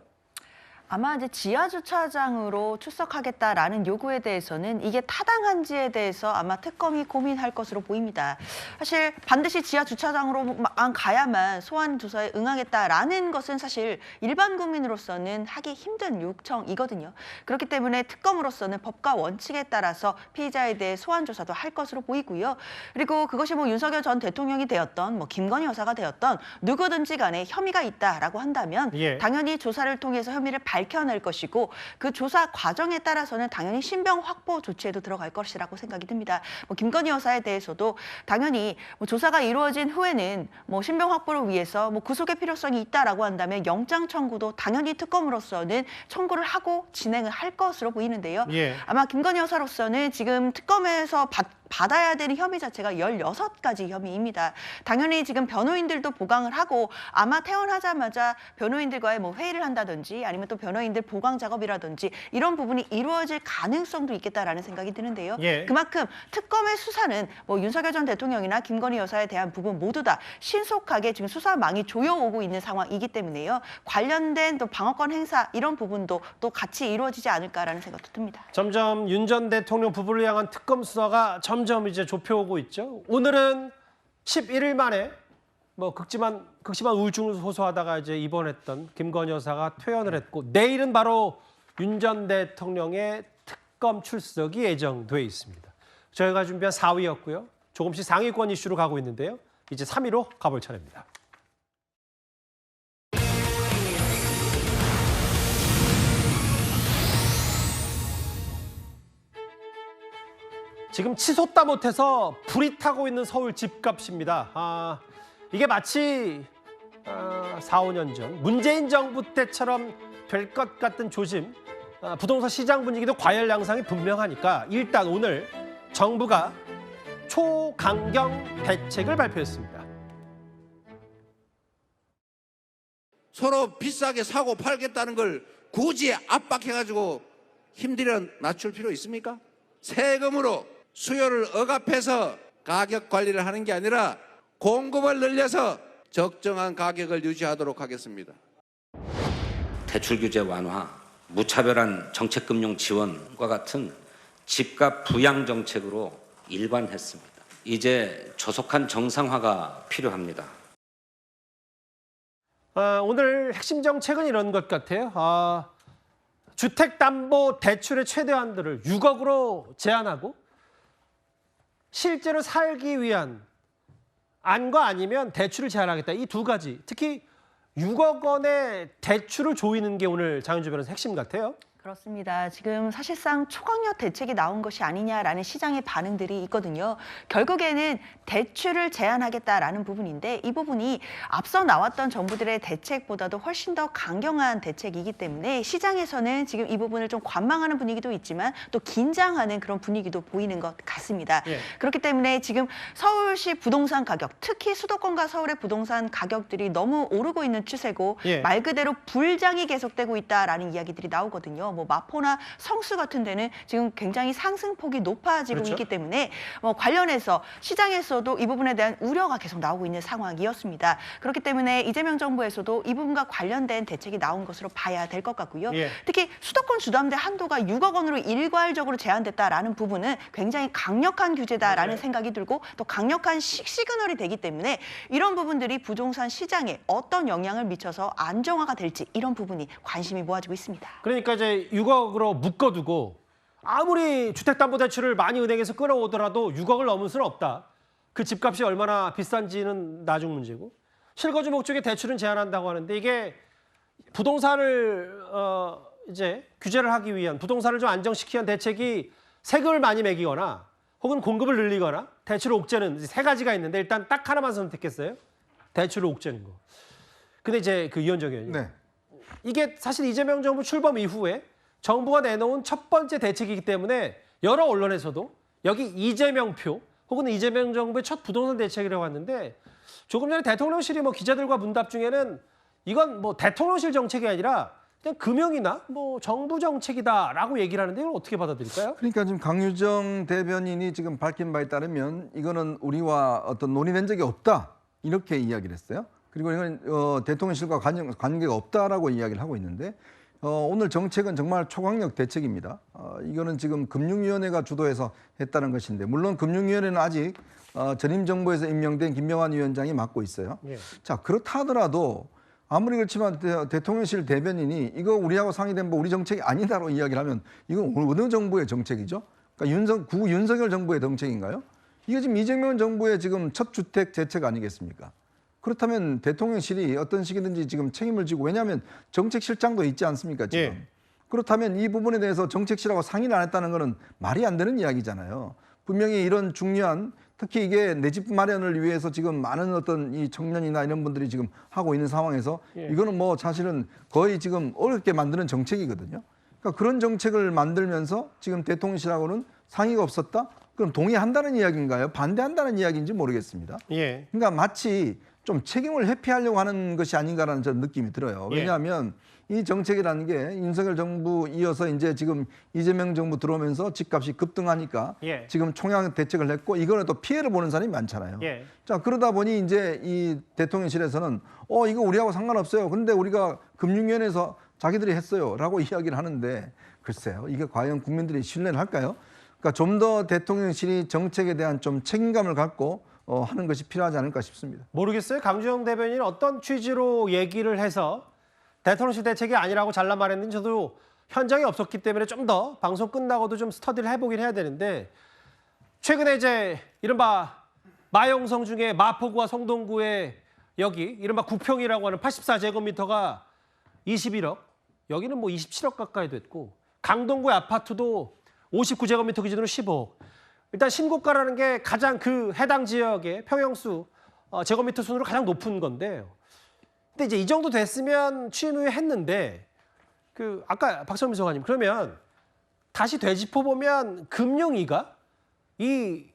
아마 이제 지하 주차장으로 출석하겠다라는 요구에 대해서는 이게 타당한지에 대해서 아마 특검이 고민할 것으로 보입니다. 사실 반드시 지하 주차장으로만 가야만 소환 조사에 응하겠다라는 것은 사실 일반 국민으로서는 하기 힘든 요청이거든요. 그렇기 때문에 특검으로서는 법과 원칙에 따라서 피의자에 대해 소환 조사도 할 것으로 보이고요. 그리고 그것이 뭐 윤석열 전 대통령이 되었던 뭐 김건희 여사가 되었던 누구든지 간에 혐의가 있다라고 한다면 당연히 조사를 통해서 혐의를 밝혀낼 것이고 그 조사 과정에 따라서는 당연히 신병 확보 조치에도 들어갈 것이라고 생각이 듭니다. 뭐 김건희 여사에 대해서도 당연히 뭐 조사가 이루어진 후에는 뭐 신병 확보를 위해서 뭐 구속의 필요성이 있다라고 한다면 영장 청구도 당연히 특검으로서는 청구를 하고 진행을 할 것으로 보이는데요. 아마 김건희 여사로서는 지금 특검에서 받아야 되는 혐의 자체가 16가지 혐의입니다. 당연히 지금 변호인들도 보강을 하고 아마 퇴원하자마자 변호인들과의 뭐 회의를 한다든지 아니면 또 변호인들 보강 작업이라든지 이런 부분이 이루어질 가능성도 있겠다라는 생각이 드는데요. 그만큼 특검의 수사는 뭐 윤석열 전 대통령이나 김건희 여사에 대한 부분 모두 다 신속하게 지금 수사망이 조여오고 있는 상황이기 때문에요. 관련된 또 방어권 행사 이런 부분도 또 같이 이루어지지 않을까라는 생각도 듭니다. 점점 윤 전 대통령 부부를 향한 특검 수사가 점점 이제 좁혀오고 있죠. 오늘은 11일 만에 뭐 극심한 우울증을 호소하다가 이제 입원했던 김건희 여사가 퇴원을 했고 내일은 바로 윤 전 대통령의 특검 출석이 예정돼 있습니다. 저희가 준비한 4위였고요. 조금씩 상위권 이슈로 가고 있는데요. 이제 3위로 가볼 차례입니다. 지금 치솟다 못해서 불이 타고 있는 서울 집값입니다. 이게 마치 4, 5년 전 문재인 정부 때처럼 될 것 같은 조짐, 부동산 시장 분위기도 과열 양상이 분명하니까 일단 오늘 정부가 초강경 대책을 발표했습니다. 서로 비싸게 사고 팔겠다는 걸 굳이 압박해가지고 힘들여 낮출 필요 있습니까? 세금으로 수요를 억압해서 가격 관리를 하는 게 아니라 공급을 늘려서 적정한 가격을 유지하도록 하겠습니다. 대출 규제 완화, 무차별한 정책금융 지원과 같은 집값 부양 정책으로 일관했습니다. 이제 조속한 정상화가 필요합니다. 오늘 핵심 정책은 이런 것 같아요. 주택담보대출의 최대한도를 6억으로 제한하고 실제로 살기 위한 안과 아니면 대출을 제한하겠다. 이 두 가지, 특히 6억 원의 대출을 조이는 게 오늘 장윤주 변호사 핵심 같아요. 그렇습니다. 지금 사실상 초강력 대책이 나온 것이 아니냐라는 시장의 반응들이 있거든요. 결국에는 대출을 제한하겠다라는 부분인데 이 부분이 앞서 나왔던 정부들의 대책보다도 훨씬 더 강경한 대책이기 때문에 시장에서는 지금 이 부분을 좀 관망하는 분위기도 있지만 또 긴장하는 그런 분위기도 보이는 것 같습니다. 그렇기 때문에 지금 서울시 부동산 가격, 특히 수도권과 서울의 부동산 가격들이 너무 오르고 있는 추세고 말 그대로 불장이 계속되고 있다라는 이야기들이 나오거든요. 뭐 마포나 성수 같은 데는 지금 굉장히 상승폭이 높아지고 있기 때문에 관련해서 시장에서도 이 부분에 대한 우려가 계속 나오고 있는 상황이었습니다. 그렇기 때문에 이재명 정부에서도 이 부분과 관련된 대책이 나온 것으로 봐야 될 것 같고요. 특히 수도권 주담대 한도가 6억 원으로 일괄적으로 제한됐다라는 부분은 굉장히 강력한 규제다라는 생각이 들고 또 강력한 시그널이 되기 때문에 이런 부분들이 부동산 시장에 어떤 영향을 미쳐서 안정화가 될지 이런 부분이 관심이 모아지고 있습니다. 그러니까 이제 6억으로 묶어두고 아무리 주택담보대출을 많이 은행에서 끌어오더라도 6억을 넘을 수는 없다. 그 집값이 얼마나 비싼지는 나중 문제고 실거주 목적의 대출은 제한한다고 하는데 이게 부동산을 이제 규제를 하기 위한 부동산을 좀 안정시키는 대책이 세금을 많이 매기거나 혹은 공급을 늘리거나 대출 옥죄는 세 가지가 있는데 일단 딱 하나만 선택했어요. 대출을 옥죄는 거. 근데 이제 그 이현정 의원님. 이게 사실 이재명 정부 출범 이후에 정부가 내놓은 첫 번째 대책이기 때문에 여러 언론에서도 여기 이재명표 혹은 이재명 정부의 첫 부동산 대책이라고 하는데 조금 전에 대통령실이 뭐 기자들과 문답 중에는 이건 뭐 대통령실 정책이 아니라 그냥 금융이나 뭐 정부 정책이다라고 얘기를 하는데 이걸 어떻게 받아들일까요? 그러니까 지금 강유정 대변인이 지금 밝힌 바에 따르면 이거는 우리와 어떤 논의된 적이 없다 이렇게 이야기를 했어요. 그리고 이건 대통령실과 관계가 없다라고 이야기를 하고 있는데 오늘 정책은 정말 초강력 대책입니다. 이거는 지금 금융위원회가 주도해서 했다는 것인데 물론 금융위원회는 아직 전임 정부에서 임명된 김명환 위원장이 맡고 있어요. 예. 자 그렇다 하더라도 아무리 그렇지만 대통령실 대변인이 이거 우리하고 상의된 우리 정책이 아니다로 이야기를 하면 이건 어느 정부의 정책이죠? 그러니까 윤석열 정부의 정책인가요? 이게 지금 이재명 정부의 지금 첫 주택 대책 아니겠습니까? 그렇다면 대통령실이 어떤 식이든지 지금 책임을 지고 왜냐하면 정책실장도 있지 않습니까 지금? 예. 그렇다면 이 부분에 대해서 정책실하고 상의를 안 했다는 것은 말이 안 되는 이야기잖아요. 분명히 이런 중요한 특히 이게 내 집 마련을 위해서 지금 많은 어떤 이 청년이나 이런 분들이 지금 하고 있는 상황에서 예. 이거는 뭐 사실은 거의 지금 어렵게 만드는 정책이거든요. 그러니까 그런 정책을 만들면서 지금 대통령실하고는 상의가 없었다? 그럼 동의한다는 이야기인가요? 반대한다는 이야기인지 모르겠습니다. 예. 그러니까 마치 좀 책임을 회피하려고 하는 것이 아닌가라는 저는 느낌이 들어요. 왜냐하면 이 정책이라는 게 윤석열 정부 이어서 이제 지금 이재명 정부 들어오면서 집값이 급등하니까 예. 지금 총량 대책을 했고 이거는 또 피해를 보는 사람이 많잖아요. 예. 자 그러다 보니 이제 이 대통령실에서는 이거 우리하고 상관없어요. 근데 우리가 금융위원회에서 자기들이 했어요라고 이야기를 하는데 글쎄요 이게 과연 국민들이 신뢰를 할까요? 그러니까 좀 더 대통령실이 정책에 대한 좀 책임감을 갖고 하는 것이 필요하지 않을까 싶습니다. 모르겠어요. 강주영 대변인은 어떤 취지로 얘기를 해서 대통령실 대책이 아니라고 잘라 말했는지 저도 현장에 없었기 때문에 좀 더 방송 끝나고도 좀 스터디를 해보긴 해야 되는데 최근에 이제 이른바 마영성 중에 마포구와 성동구의 여기 이른바 구평이라고 하는 84제곱미터가 21억, 여기는 뭐 27억 가까이 됐고 강동구의 아파트도 59제곱미터 기준으로 15억. 일단 신고가라는 게 가장 그 해당 지역의 평형수 제곱미터 순으로 가장 높은 건데요. 근데 이제 이 정도 됐으면 취임 후에 했는데 아까 박성민 소장님 그러면 다시 되짚어 보면 금융위가 이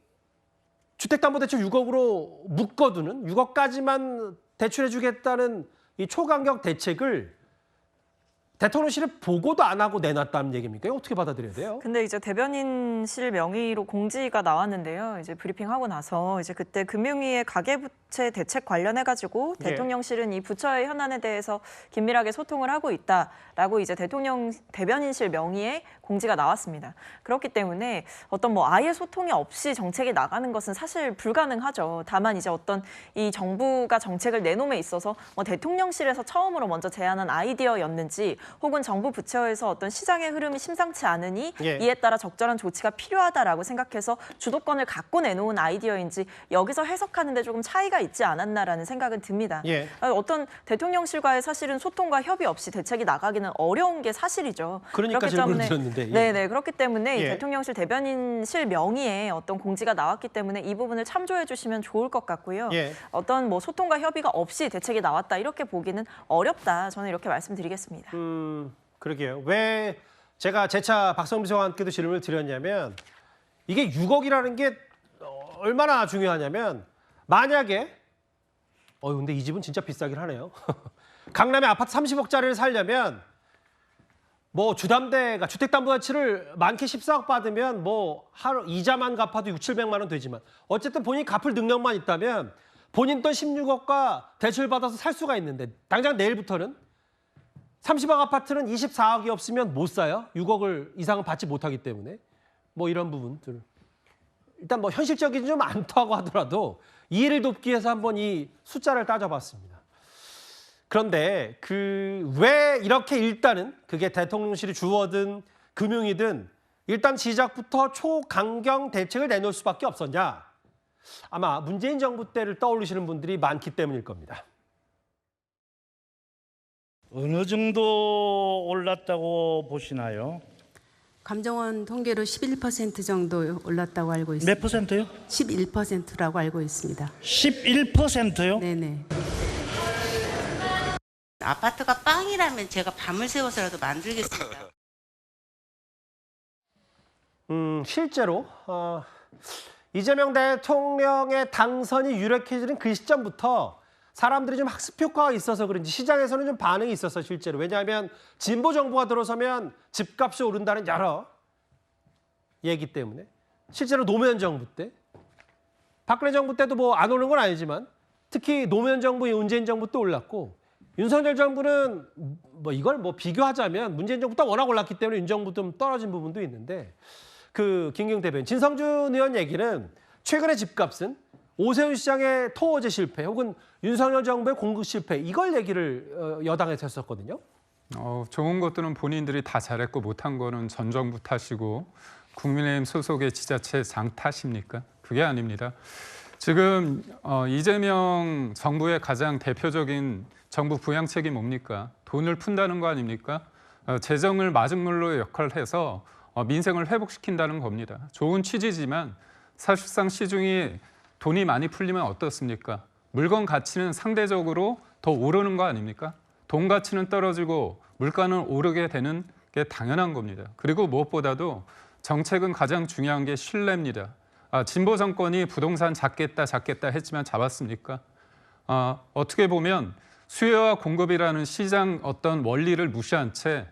주택담보대출 6억으로 묶어두는 6억까지만 대출해주겠다는 이 초강력 대책을 대통령실에 보고도 안 하고 내놨다는 얘기입니까? 이거 어떻게 받아들여야 돼요? 근데 이제 대변인실 명의로 공지가 나왔는데요. 이제 브리핑하고 나서 이제 그때 금융위의 가계부채 대책 관련해가지고 예. 대통령실은 이 부처의 현안에 대해서 긴밀하게 소통을 하고 있다라고 이제 대변인실 명의의 공지가 나왔습니다. 그렇기 때문에 어떤 아예 소통이 없이 정책이 나가는 것은 사실 불가능하죠. 다만 이제 어떤 이 정부가 정책을 내놓음에 있어서 대통령실에서 처음으로 먼저 제안한 아이디어였는지 혹은 정부 부처에서 어떤 시장의 흐름이 심상치 않으니 예. 이에 따라 적절한 조치가 필요하다라고 생각해서 주도권을 갖고 내놓은 아이디어인지 여기서 해석하는 데 조금 차이가 있지 않았나라는 생각은 듭니다. 예. 어떤 대통령실과의 사실은 소통과 협의 없이 대책이 나가기는 어려운 게 사실이죠. 그러니까 그렇기 질문을 때문에 드렸는데. 예. 네네 그렇기 때문에 이 예. 대통령실 대변인실 명의의 어떤 공지가 나왔기 때문에 이 부분을 참조해 주시면 좋을 것 같고요. 예. 어떤 소통과 협의가 없이 대책이 나왔다 이렇게 보기는 어렵다. 저는 이렇게 말씀드리겠습니다. 그러게요. 왜 제가 재차 박성민 소장님께도 질문을 드렸냐면 이게 6억이라는 게 얼마나 중요하냐면 만약에 근데 이 집은 진짜 비싸긴 하네요. 강남에 아파트 30억짜리를 살려면 주담대가 주택담보대출을 많게 14억 받으면 하루 이자만 갚아도 600~700만 원 되지만 어쨌든 본인이 갚을 능력만 있다면 본인 돈 16억과 대출 받아서 살 수가 있는데 당장 내일부터는 30억 아파트는 24억이 없으면 못 사요. 6억을 이상은 받지 못하기 때문에 이런 부분들 일단 현실적이지 좀 않다고 하더라도 이해를 돕기 위해서 한번 이 숫자를 따져봤습니다. 그런데 왜 이렇게 일단은 그게 대통령실이 주어든 금융이든 일단 시작부터 초강경 대책을 내놓을 수밖에 없었냐? 아마 문재인 정부 때를 떠올리시는 분들이 많기 때문일 겁니다. 어느 정도 올랐다고 보시나요? 감정원 통계로 11% 정도 올랐다고 알고 있습니다. 몇 퍼센트요? 11%라고 알고 있습니다. 11%요? 네네. 아파트가 빵이라면 제가 밤을 새워서라도 만들겠습니다. 실제로 이재명 대통령의 당선이 유력해지는 그 시점부터 사람들이 좀 학습 효과가 있어서 그런지 시장에서는 좀 반응이 있었어요, 실제로. 왜냐하면 진보 정부가 들어서면 집값이 오른다는 여러 얘기 때문에. 실제로 노무현 정부 때, 박근혜 정부 때도 안 오른 건 아니지만 특히 노무현 정부, 문재인 정부 때 올랐고 윤석열 정부는 뭐 이걸 뭐 비교하자면 문재인 정부가 워낙 올랐기 때문에 윤 정부 좀 떨어진 부분도 있는데 그 김경 대변인, 진성준 의원 얘기는 최근의 집값은 오세훈 시장의 토어제 실패 혹은 윤석열 정부의 공급 실패 이걸 얘기를 여당에서 했었거든요. 좋은 것들은 본인들이 다 잘했고 못한 거는 전 정부 탓이고 국민의힘 소속의 지자체 장 탓입니까? 그게 아닙니다. 지금 이재명 정부의 가장 대표적인 정부 부양책이 뭡니까? 돈을 푼다는 거 아닙니까? 재정을 마중물로 역할을 해서 민생을 회복시킨다는 겁니다. 좋은 취지지만 사실상 시중이 돈이 많이 풀리면 어떻습니까? 물건 가치는 상대적으로 더 오르는 거 아닙니까? 돈 가치는 떨어지고 물가는 오르게 되는 게 당연한 겁니다. 그리고 무엇보다도 정책은 가장 중요한 게 신뢰입니다. 진보 정권이 부동산 잡겠다 했지만 잡았습니까? 어떻게 보면 수요와 공급이라는 시장 어떤 원리를 무시한 채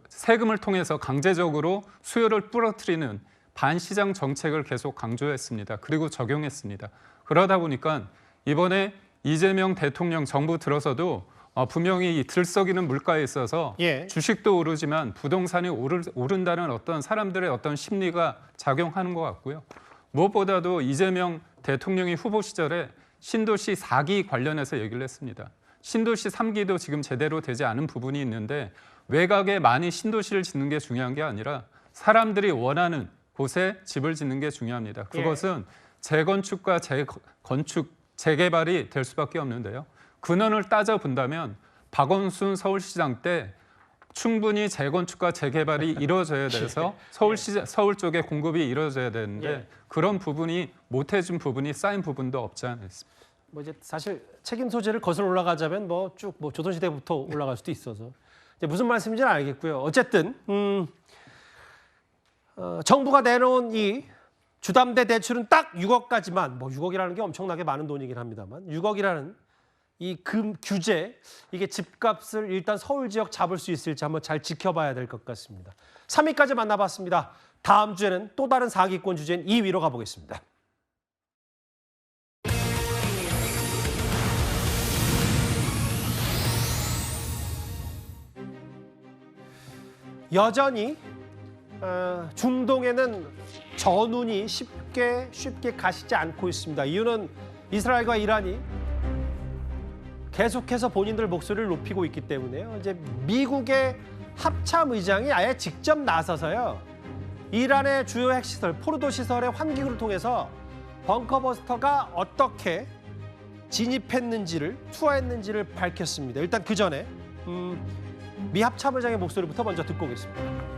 세금을 통해서 강제적으로 수요를 부러뜨리는 반시장 정책을 계속 강조했습니다. 그리고 적용했습니다. 그러다 보니까 이번에 이재명 대통령 정부 들어서도 분명히 이 들썩이는 물가에 있어서 주식도 오르지만 부동산이 오른다는 어떤 사람들의 어떤 심리가 작용하는 것 같고요. 무엇보다도 이재명 대통령이 후보 시절에 신도시 4기 관련해서 얘기를 했습니다. 신도시 3기도 지금 제대로 되지 않은 부분이 있는데 외곽에 많이 신도시를 짓는 게 중요한 게 아니라 사람들이 원하는 곳에 집을 짓는 게 중요합니다. 그것은 재건축과 재개발이 될 수밖에 없는데요. 근원을 따져본다면 박원순 서울시장 때 충분히 재건축과 재개발이 이루어져야 돼서 서울 쪽에 공급이 이루어져야 되는데 그런 부분이 못해준 부분이 쌓인 부분도 없지 않아 있습니다. 뭐 이제 사실 책임 소재를 거슬러 올라가자면 뭐 쭉 뭐 조선시대부터 올라갈 수도 있어서 이제 무슨 말씀인지는 알겠고요. 어쨌든 정부가 내놓은 이 주담대 대출은 딱 6억까지만, 뭐 6억이라는 게 엄청나게 많은 돈이긴 합니다만 6억이라는 이 규제, 이게 집값을 일단 서울 지역 잡을 수 있을지 한번 잘 지켜봐야 될 것 같습니다. 3위까지 만나봤습니다. 다음 주에는 또 다른 사기권 주제인 2위로 가보겠습니다. 여전히 중동에는 전운이 쉽게 가시지 않고 있습니다. 이유는 이스라엘과 이란이 계속해서 본인들 목소리를 높이고 있기 때문에요. 이제 미국의 합참 의장이 아예 직접 나서서요. 이란의 주요 핵시설, 포르도 시설의 환기구를 통해서 벙커버스터가 어떻게 진입했는지를, 투하했는지를 밝혔습니다. 일단 그 전에 미 합참 의장의 목소리부터 먼저 듣고 오겠습니다.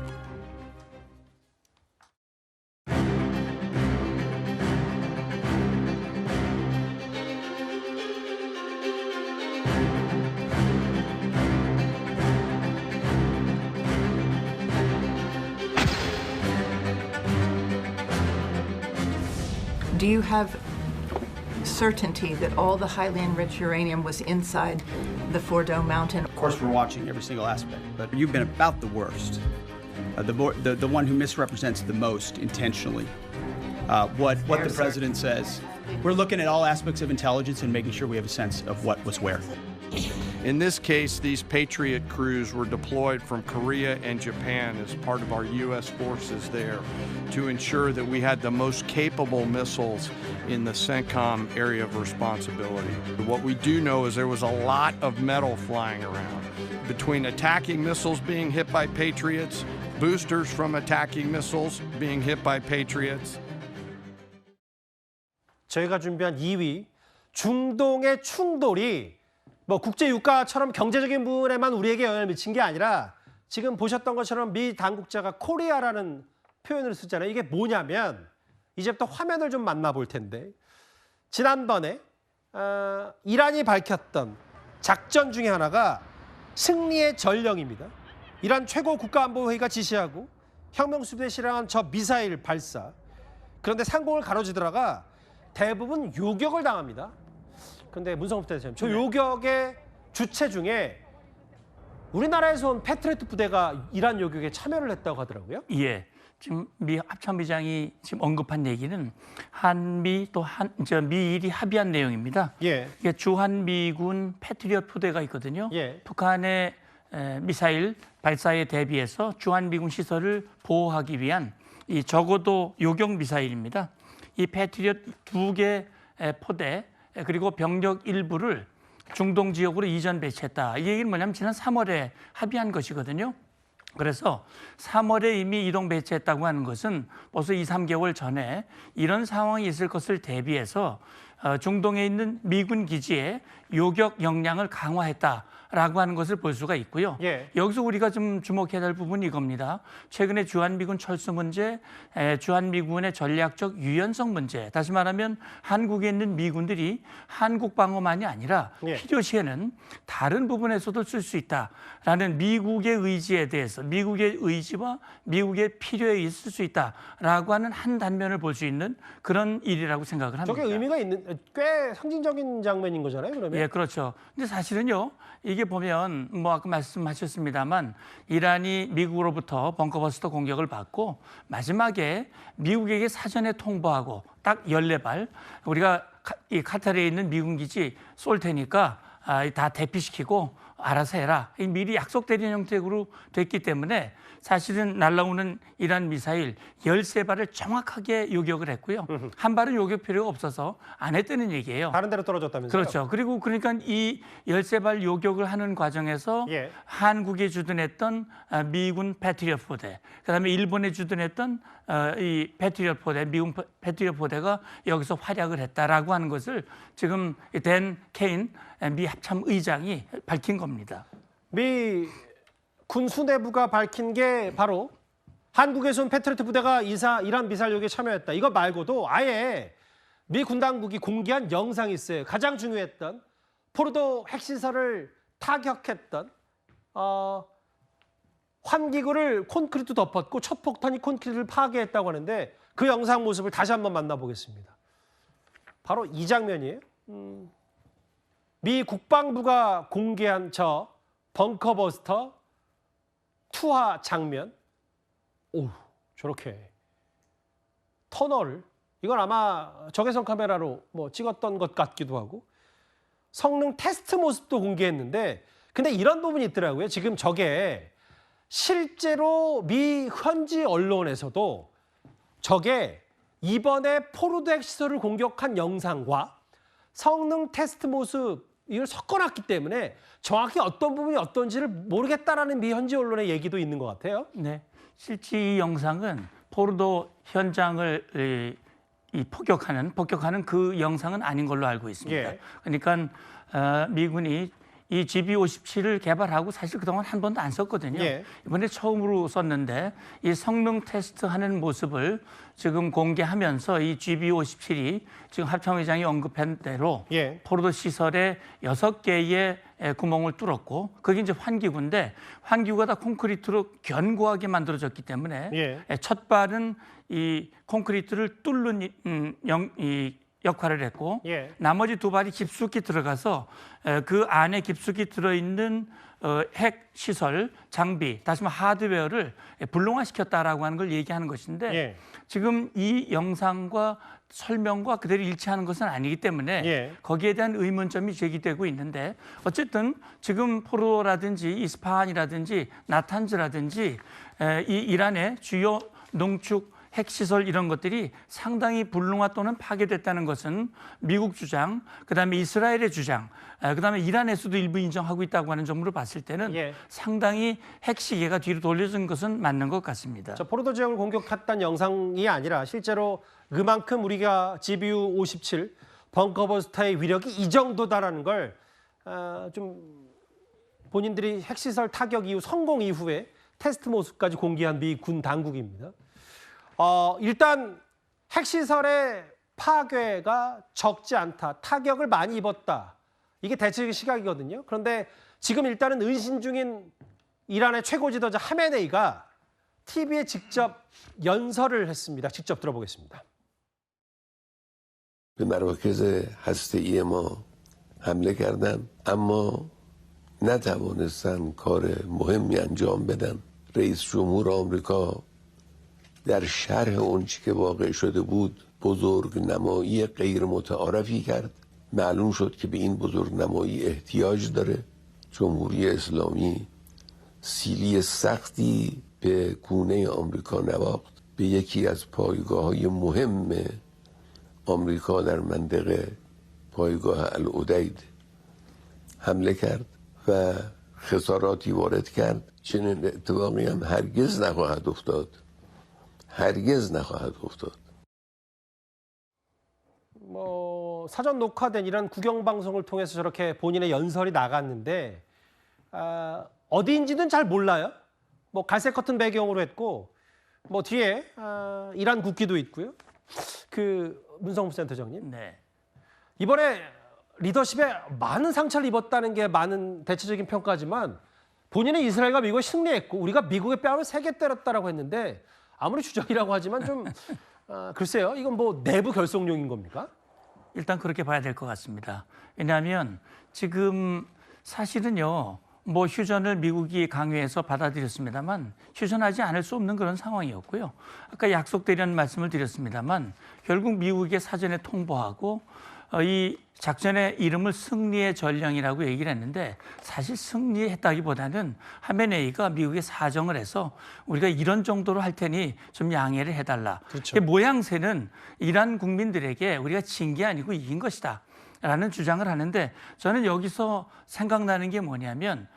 Do you have certainty that all the highly enriched uranium was inside the Fordo mountain? Of course, we're watching every single aspect, but you've been about the worst, the one who misrepresents the most intentionally what the president says. We're looking at all aspects of intelligence and making sure we have a sense of what was where. In this case, these Patriot crews were deployed from Korea and Japan as part of our U.S. forces there to ensure that we had the most capable missiles in the CENTCOM area of responsibility. What we do know is there was a lot of metal flying around. Between attacking missiles being hit by Patriots, boosters from attacking missiles being hit by Patriots. 저희가 준비한 2위, 중동의 충돌이 뭐 국제 유가처럼 경제적인 부분에만 우리에게 영향을 미친 게 아니라 지금 보셨던 것처럼 미 당국자가 코리아라는 표현을 쓰잖아요. 이게 뭐냐면 이제부터 화면을 좀 만나볼 텐데 지난번에 이란이 밝혔던 작전 중에 하나가 승리의 전령입니다. 이란 최고 국가안보회의가 지시하고 혁명수비대 실행한 저 미사일 발사. 그런데 상공을 가로지르다가 대부분 요격을 당합니다. 그런데 문성업 대표님, 저 요격의 주체 중에 우리나라에서 온 패트리어트 부대가 이란 요격에 참여를 했다고 하더라고요. 예. 지금 미 합참의장이 지금 언급한 얘기는 한미 또 미일이 합의한 내용입니다. 예. 이게 주한미군 패트리엇 부대가 있거든요. 예. 북한의 미사일 발사에 대비해서 주한미군 시설을 보호하기 위한 이 적어도 요격 미사일입니다. 이 패트리엇 2개 포대 그리고 병력 일부를 중동 지역으로 이전 배치했다. 이 얘기는 뭐냐면 지난 3월에 합의한 것이거든요. 그래서 3월에 이미 이동 배치했다고 하는 것은 벌써 2, 3개월 전에 이런 상황이 있을 것을 대비해서 중동에 있는 미군 기지에 요격 역량을 강화했다라고 하는 것을 볼 수가 있고요. 예. 여기서 우리가 좀 주목해야 될 부분이 이겁니다. 최근에 주한미군 철수 문제, 주한미군의 전략적 유연성 문제, 다시 말하면 한국에 있는 미군들이 한국 방어만이 아니라 예. 필요시에는 다른 부분에서도 쓸 수 있다라는 미국의 의지에 대해서 미국의 의지와 미국의 필요에 있을 수 있다라고 하는 한 단면을 볼 수 있는 그런 일이라고 생각을 합니다. 저게 의미가 있는 꽤 상징적인 장면인 거잖아요, 그러면. 예, 그렇죠. 근데 사실은요, 이게 보면 뭐 아까 말씀하셨습니다만 이란이 미국으로부터 벙커버스터 공격을 받고 마지막에 미국에게 사전에 통보하고 딱 14발 우리가 이 카타르에 있는 미군 기지 쏠 테니까 다 대피시키고 알아서 해라. 미리 약속된 형태로 됐기 때문에 사실은 날아오는 이란 미사일 13발을 정확하게 요격을 했고요. 한 발은 요격 필요가 없어서 안 했다는 얘기예요. 다른 데로 떨어졌다면서요? 그렇죠. 그리고 그러니까 이 13발 요격을 하는 과정에서 예. 한국에 주둔했던 미군 패트리엇 포대, 그다음에 일본에 주둔했던 이 패트리엇 포대, 미군 패트리엇 포대가 여기서 활약을 했다라고 하는 것을 지금 댄 케인 미 합참 의장이 밝힌 겁니다. 미 군 수뇌부가 밝힌 게 바로 한국에서 온 패트리엇 부대가 이란 미사일 요격에 참여했다. 이거 말고도 아예 미 군 당국이 공개한 영상이 있어요. 가장 중요했던 포르도 핵시설을 타격했던 환기구를 콘크리트 덮었고 첫 폭탄이 콘크리트를 파괴했다고 하는데 그 영상 모습을 다시 한번 만나보겠습니다. 바로 이 장면이에요. 미 국방부가 공개한 저 벙커버스터 투하 장면. 오, 저렇게 터널을 이건 아마 적외선 카메라로 뭐 찍었던 것 같기도 하고 성능 테스트 모습도 공개했는데 근데 이런 부분이 있더라고요. 지금 저게 실제로 미 현지 언론에서도 저게 이번에 포르도 핵시설을 공격한 영상과 성능 테스트 모습 이걸 섞어놨기 때문에 정확히 어떤 부분이 어떤지를 모르겠다라는 미 현지 언론의 얘기도 있는 것 같아요. 네, 실제 이 영상은 포르도 현장을 폭격하는 그 영상은 아닌 걸로 알고 있습니다. 예. 그러니까 미군이 이 GB57을 개발하고 사실 그동안 한 번도 안 썼거든요. 예. 이번에 처음으로 썼는데 이 성능 테스트하는 모습을 지금 공개하면서 이 GB57이 지금 합참의장이 언급한 대로 예. 포르도 시설에 6개의 구멍을 뚫었고 그게 이제 환기구인데 환기구가 다 콘크리트로 견고하게 만들어졌기 때문에 예. 첫 발은 이 콘크리트를 뚫는 역할을 했고 예. 나머지 2발이 깊숙이 들어가서 그 안에 깊숙이 들어있는 핵 시설, 장비, 다시 말해 하드웨어를 불능화시켰다라고 하는 걸 얘기하는 것인데 예. 지금 이 영상과 설명과 그대로 일치하는 것은 아니기 때문에 예. 거기에 대한 의문점이 제기되고 있는데 어쨌든 지금 포르도라든지 이스파한이라든지 나탄즈라든지 이 이란의 주요 농축 핵시설 이런 것들이 상당히 불능화 또는 파괴됐다는 것은 미국 주장, 그다음에 이스라엘의 주장, 그다음에 이란에서도 일부 인정하고 있다고 하는 점으로 봤을 때는 예. 상당히 핵시계가 뒤로 돌려진 것은 맞는 것 같습니다. 저 포르도 지역을 공격했던 영상이 아니라 실제로 그만큼 우리가 GBU-57 벙커버스터의 위력이 이 정도다라는 걸 좀 본인들이 핵시설 타격 이후 성공 이후에 테스트 모습까지 공개한 미 군 당국입니다. 일단 핵시설의 파괴가 적지 않다. 타격을 많이 입었다. 이게 대책의 시각이거든요. 그런데 지금 일단은 은신 중인 이란의 최고 지도자 하메네이가 TV에 직접 연설을 했습니다. 직접 들어보겠습니다. به مراکز هسته‌ای ما حمله کردند اما نتوانستند کار مهمی انجام بدن. رئیس جمهور آمریکا در شرح اون چی که واقع شده بود بزرگ نمایی غیر متعارفی کرد. معلوم شد که به این بزرگ نمایی احتیاج داره. جمهوری اسلامی سیلی سختی به گونه آمریکا نواخت. به یکی از پایگاه‌های مهم آمریکا در منطقه، پایگاه العدید، حمله کرد و خساراتی وارد کرد. چنین اتفاقی هم هرگز نخواهد افتاد. هرگز نخواهد افتاد. 사전 녹화된 이런 국영 방송을 통해서 저렇게 본인의 연설이 나갔는데 어디인지는 잘 몰라요. 뭐 갈색 커튼 배경으로 했고 뭐 뒤에 이란 국기도 있고요. 그 문성무 센터장님. 네. 이번에 리더십에 많은 상처를 입었다는 게 많은 대체적인 평가지만 본인은 이스라엘과 미국이 승리했고 우리가 미국의 뺨을 3개 때렸다라고 했는데 아무리 주장이라고 하지만 좀 글쎄요. 이건 뭐 내부 결속용인 겁니까? 일단 그렇게 봐야 될 것 같습니다. 왜냐하면 지금 사실은요. 뭐 휴전을 미국이 강요해서 받아들였습니다만 휴전하지 않을 수 없는 그런 상황이었고요. 아까 약속되려는 말씀을 드렸습니다만 결국 미국에 사전에 통보하고 이 작전의 이름을 승리의 전령이라고 얘기를 했는데 사실 승리했다기보다는 하메네이가 미국에 사정을 해서 우리가 이런 정도로 할 테니 좀 양해를 해달라. 그렇죠. 모양새는 이란 국민들에게 우리가 진 게 아니고 이긴 것이다. 라는 주장을 하는데 저는 여기서 생각나는 게 뭐냐면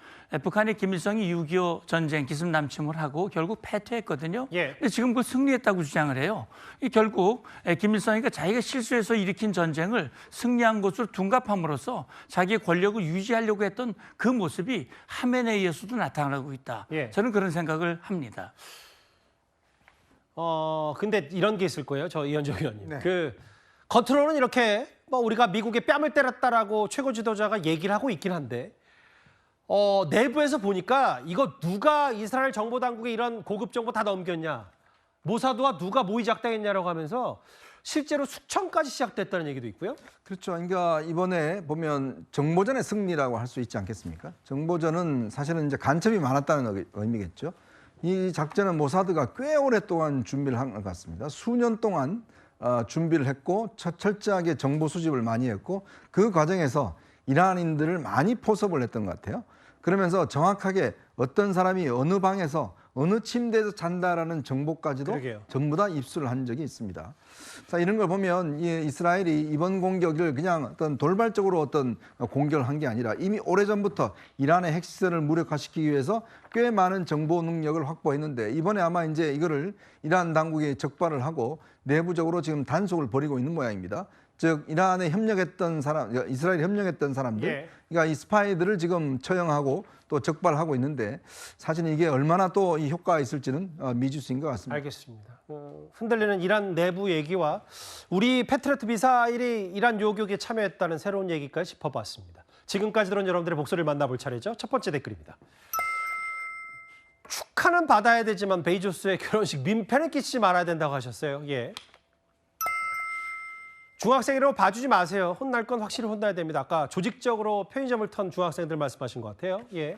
북한의 김일성이 6.25 전쟁 기습 남침을 하고 결국 패퇴했거든요. 예. 근데 지금 그걸 승리했다고 주장을 해요. 결국 김일성이가 자기가 실수해서 일으킨 전쟁을 승리한 것으로 둔갑함으로써 자기의 권력을 유지하려고 했던 그 모습이 하메네이에서도 나타나고 있다. 예. 저는 그런 생각을 합니다. 근데 이런 게 있을 거예요. 저 이현정 의원님. 네. 그 겉으로는 이렇게 뭐 우리가 미국의 뺨을 때렸다라고 최고 지도자가 얘기를 하고 있긴 한데 내부에서 보니까 이거 누가 이스라엘 정보 당국에 이런 고급 정보 다 넘겼냐, 모사드와 누가 모의 작당했냐라고 하면서 실제로 숙청까지 시작됐다는 얘기도 있고요. 그렇죠. 그러니까 이번에 보면 정보전의 승리라고 할 수 있지 않겠습니까? 정보전은 사실은 이제 간첩이 많았다는 의미겠죠. 이 작전은 모사드가 꽤 오랫동안 준비를 한 것 같습니다. 수년 동안 준비를 했고 철저하게 정보 수집을 많이 했고 그 과정에서 이란인들을 많이 포섭을 했던 것 같아요. 그러면서 정확하게 어떤 사람이 어느 방에서 어느 침대에서 잔다라는 정보까지도 그러게요. 전부 다 입수를 한 적이 있습니다. 자, 이런 걸 보면 이스라엘이 이번 공격을 그냥 어떤 돌발적으로 어떤 공격을 한 게 아니라 이미 오래전부터 이란의 핵시설을 무력화시키기 위해서 꽤 많은 정보 능력을 확보했는데 이번에 아마 이제 이거를 이란 당국이 적발을 하고 내부적으로 지금 단속을 벌이고 있는 모양입니다. 즉 이란에 협력했던 사람, 이스라엘에 협력했던 사람들, 예. 그러니까 이 스파이들을 지금 처형하고 또 적발하고 있는데 사실 이게 얼마나 또 이 효과가 있을지는 미지수인 것 같습니다. 알겠습니다. 흔들리는 이란 내부 얘기와 우리 패트리어트 미사일이 이란 요격에 참여했다는 새로운 얘기까지 짚어봤습니다. 지금까지 들은 여러분들의 목소리를 만나볼 차례죠. 첫 번째 댓글입니다. 축하는 받아야 되지만 베이조스의 결혼식 민폐는 끼치지 말아야 된다고 하셨어요. 예. 중학생이라고 봐주지 마세요. 혼날 건 확실히 혼나야 됩니다. 아까 조직적으로 편의점을 턴 중학생들 말씀하신 것 같아요. 예.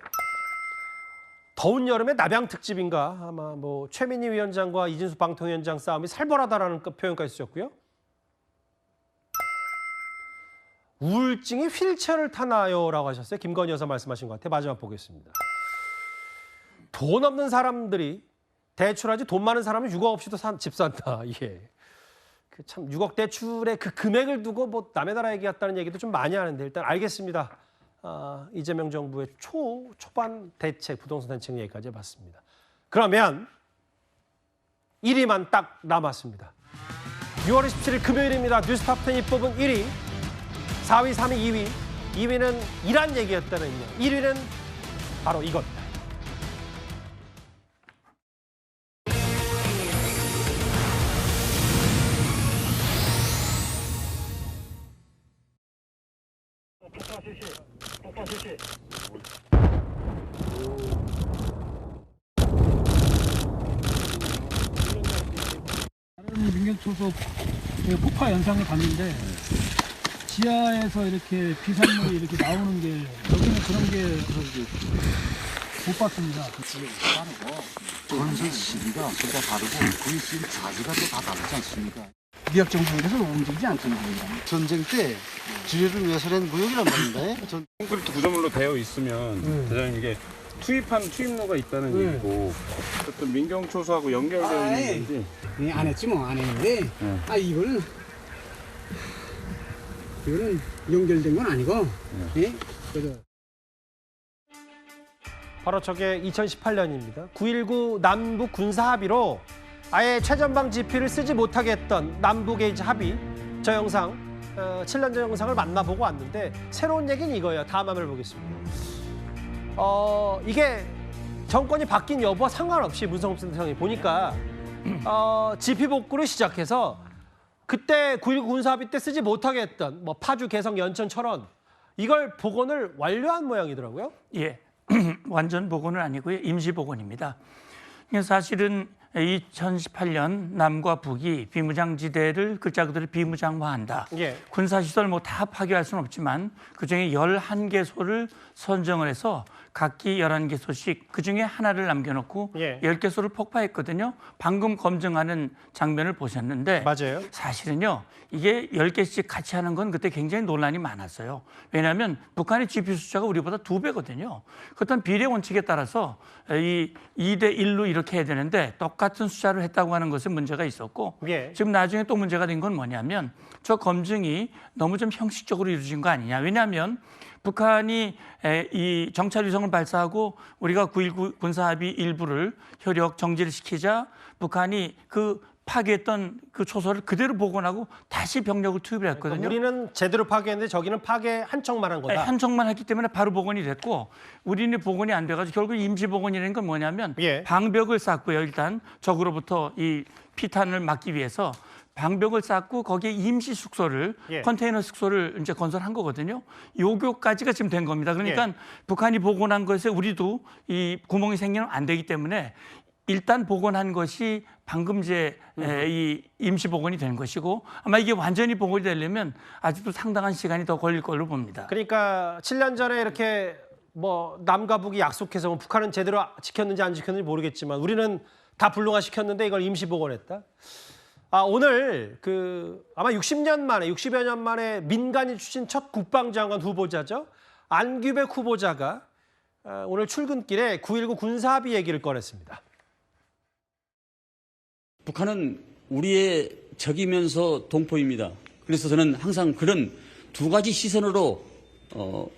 더운 여름에 남양 특집인가 아마 뭐 최민희 위원장과 이진수 방통위원장 싸움이 살벌하다라는 표현까지 쓰셨고요. 우울증이 휠체어를 타나요라고 하셨어요. 김건희 여사 말씀하신 것 같아요. 마지막 보겠습니다. 돈 없는 사람들이 대출하지 돈 많은 사람은 6억 없이도 집 산다. 예. 그 참 6억 대출의 그 금액을 두고 뭐 남의 나라 얘기했다는 얘기도 좀 많이 하는데 일단 알겠습니다. 이재명 정부의 초반 대책, 부동산 대책 얘기까지 해봤습니다. 그러면 1위만 딱 남았습니다. 6월 27일 금요일입니다. 뉴스탑10이 뽑은 1위, 4위, 3위, 2위. 2위는 이란 얘기였다는 얘기. 1위는 바로 이겁니다. 민경초소 폭파 현상을 봤는데 지하에서 이렇게 비산물이 이렇게 나오는 게 여기는 그런 게 못 봤습니다. 건설 시기가 그가 다르고 그 시기 자세가 또 다 다르지 않습니까? 무역 정상에서 움직이지 않습니다. 전쟁 때 지뢰를 위해서는 무역이란 말인데 콘크리트 구조물로 되어 있으면 대장님 이게 투입한 투입로가 있다는 얘기고 어떤 민경초소하고 연결되어 있는 건지 안 했지 뭐 안 했는데 이거는 연결된 건 아니고 그죠. 바로 저게 2018년입니다. 9.19 남북 군사 합의로 아예 최전방 지피를 쓰지 못하게 했던 남북의 이제 합의, 저 영상, 7년 전 영상을 만나보고 왔는데 새로운 얘기는 이거예요. 다음 화면을 보겠습니다. 이게 정권이 바뀐 여부와 상관없이 문성업 센터장이 보니까 지피 복구를 시작해서 그때 9.19 군사 합의 때 쓰지 못하게 했던 뭐 파주, 개성, 연천, 철원 이걸 복원을 완료한 모양이더라고요. 예, 완전 복원은 아니고요. 임시 복원입니다. 사실은 2018년 남과 북이 비무장지대를 글자 그대로 비무장화한다. 예. 군사시설 뭐 다 파괴할 수는 없지만 그중에 11개소를 선정을 해서 각기 11개소씩 그중에 하나를 남겨놓고 10개소를 폭파했거든요. 방금 검증하는 장면을 보셨는데 맞아요. 사실은요. 이게 10개씩 같이 하는 건 그때 굉장히 논란이 많았어요. 왜냐하면 북한의 GP 숫자가 우리보다 2배거든요. 그렇다면 비례 원칙에 따라서 이 2대 1로 이렇게 해야 되는데 똑같은 숫자를 했다고 하는 것에 문제가 있었고 지금 나중에 또 문제가 된 건 뭐냐면 저 검증이 너무 좀 형식적으로 이루어진 거 아니냐. 왜냐하면 북한이 이 정찰 위성을 발사하고 우리가 9.19 군사합의 일부를 효력 정지를 시키자 북한이 그 파괴했던 그 초소를 그대로 복원하고 다시 병력을 투입을 했거든요. 우리는 제대로 파괴했는데 저기는 파괴 한 척만 한 거다. 한 척만 했기 때문에 바로 복원이 됐고 우리는 복원이 안 돼가지고 결국 임시 복원이라는 건 뭐냐면 방벽을 쌓고요. 일단 적으로부터 이 피탄을 막기 위해서 방벽을 쌓고 거기에 임시 숙소를 컨테이너 숙소를 이제 건설한 거거든요. 요교까지가 지금 된 겁니다. 그러니까 북한이 복원한 것에 우리도 이 구멍이 생기면 안 되기 때문에 일단 복원한 것이 방금제 이 임시 복원이 된 것이고 아마 이게 완전히 복원이 되려면 아직도 상당한 시간이 더 걸릴 걸로 봅니다. 그러니까 7년 전에 이렇게 뭐 남과 북이 약속해서 뭐 북한은 제대로 지켰는지 안 지켰는지 모르겠지만 우리는 다 불능화 시켰는데 이걸 임시 복원했다. 오늘 아마 60여 년 만에 민간인 출신 첫 국방장관 후보자죠. 안규백 후보자가 오늘 출근길에 9.19 군사합의 얘기를 꺼냈습니다. 북한은 우리의 적이면서 동포입니다. 그래서 저는 항상 그런 두 가지 시선으로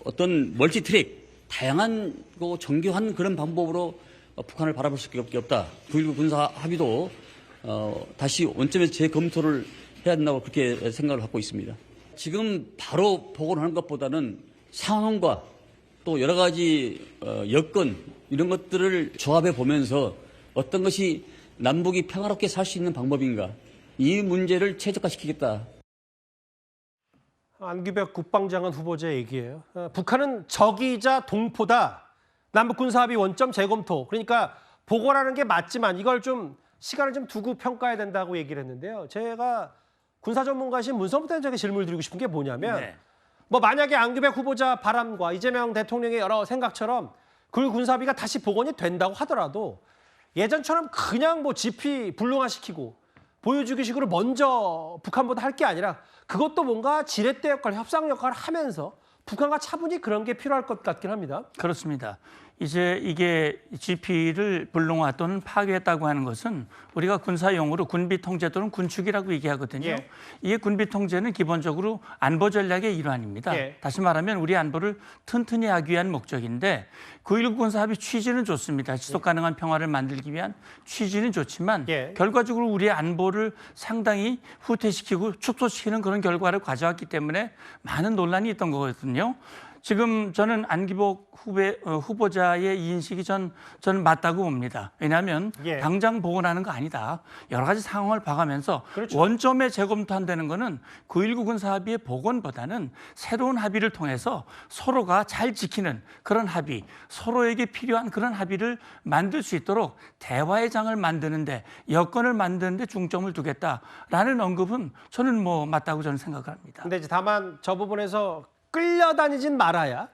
어떤 멀티트랙, 다양한 정교한 그런 방법으로 북한을 바라볼 수밖에 없다. 9.19 군사 합의도 다시 원점에서 재검토를 해야 된다고 그렇게 생각을 갖고 있습니다. 지금 바로 복원하는 것보다는 상황과 또 여러 가지 여건 이런 것들을 조합해 보면서 어떤 것이 남북이 평화롭게 살 수 있는 방법인가 이 문제를 최적화시키겠다. 안규백 국방장관 후보자의 얘기예요. 북한은 적이자 동포다. 남북 군사합의 원점 재검토. 그러니까 복원하는 게 맞지만 이걸 좀 시간을 좀 두고 평가해야 된다고 얘기를 했는데요. 제가 군사 전문가이신 문성업 대장에게 질문을 드리고 싶은 게 뭐냐면 뭐 만약에 안규백 후보자 바람과 이재명 대통령의 여러 생각처럼 그 군사합의가 다시 복원이 된다고 하더라도 예전처럼 그냥 뭐 지피 불능화시키고 보여주기식으로 먼저 북한보다 할 게 아니라 그것도 뭔가 지렛대 역할, 협상 역할을 하면서 북한과 차분히 그런 게 필요할 것 같긴 합니다. 그렇습니다. 이제 이게 GP를 불능화 또는 파괴했다고 하는 것은 우리가 군사용어로 군비 통제 또는 군축이라고 얘기하거든요. 이게 군비 통제는 기본적으로 안보 전략의 일환입니다. 다시 말하면 우리 안보를 튼튼히 하기 위한 목적인데 9.19 군사합의 취지는 좋습니다. 지속 가능한 평화를 만들기 위한 취지는 좋지만 결과적으로 우리의 안보를 상당히 후퇴시키고 축소시키는 그런 결과를 가져왔기 때문에 많은 논란이 있던 거거든요. 지금 저는 안규백 후보자의 이 인식이 저는 맞다고 봅니다. 왜냐하면 당장 복원하는 거 아니다. 여러 가지 상황을 봐가면서 원점에 재검토한다는 거는 9.19 군사합의의 복원보다는 새로운 합의를 통해서 서로가 잘 지키는 그런 합의, 서로에게 필요한 그런 합의를 만들 수 있도록 대화의 장을 만드는데 여건을 만드는데 중점을 두겠다라는 언급은 저는 뭐 맞다고 저는 생각을 합니다. 근데 이제 다만 저 부분에서 끌려다니진 말아야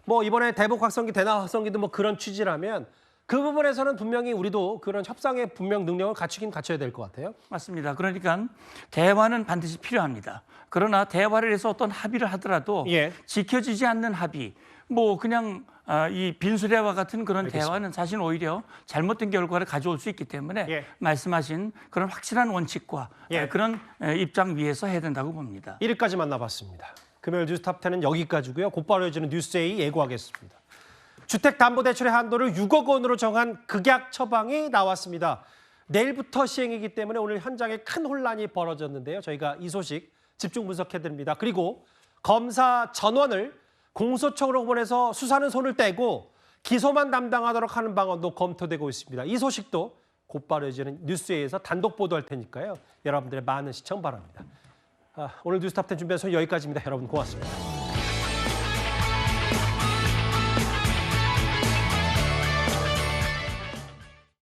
뭐 이번에 대북 확성기, 대남 확성기도 뭐 그런 취지라면 그 부분에서는 분명히 우리도 그런 협상의 분명 능력을 갖춰야 될 것 같아요. 맞습니다. 그러니까 대화는 반드시 필요합니다. 그러나 대화를 해서 어떤 합의를 하더라도 지켜지지 않는 합의, 뭐 그냥 이 빈수레와 같은 그런 알겠습니다. 대화는 사실 오히려 잘못된 결과를 가져올 수 있기 때문에 말씀하신 그런 확실한 원칙과 그런 입장 위에서 해야 된다고 봅니다. 1위까지 만나봤습니다. 금요일 뉴스탑10은 여기까지고요. 곧바로 이어지는 뉴스데이 예고하겠습니다. 주택담보대출의 한도를 6억 원으로 정한 극약 처방이 나왔습니다. 내일부터 시행이기 때문에 오늘 현장에 큰 혼란이 벌어졌는데요. 저희가 이 소식 집중 분석해드립니다. 그리고 검사 전원을 공소청으로 보내서 수사는 손을 떼고 기소만 담당하도록 하는 방안도 검토되고 있습니다. 이 소식도 곧바로 이어지는 뉴스에서 단독 보도할 테니까요. 여러분들의 많은 시청 바랍니다. 오늘 뉴스탑10 준비한 소식 여기까지입니다. 여러분 고맙습니다.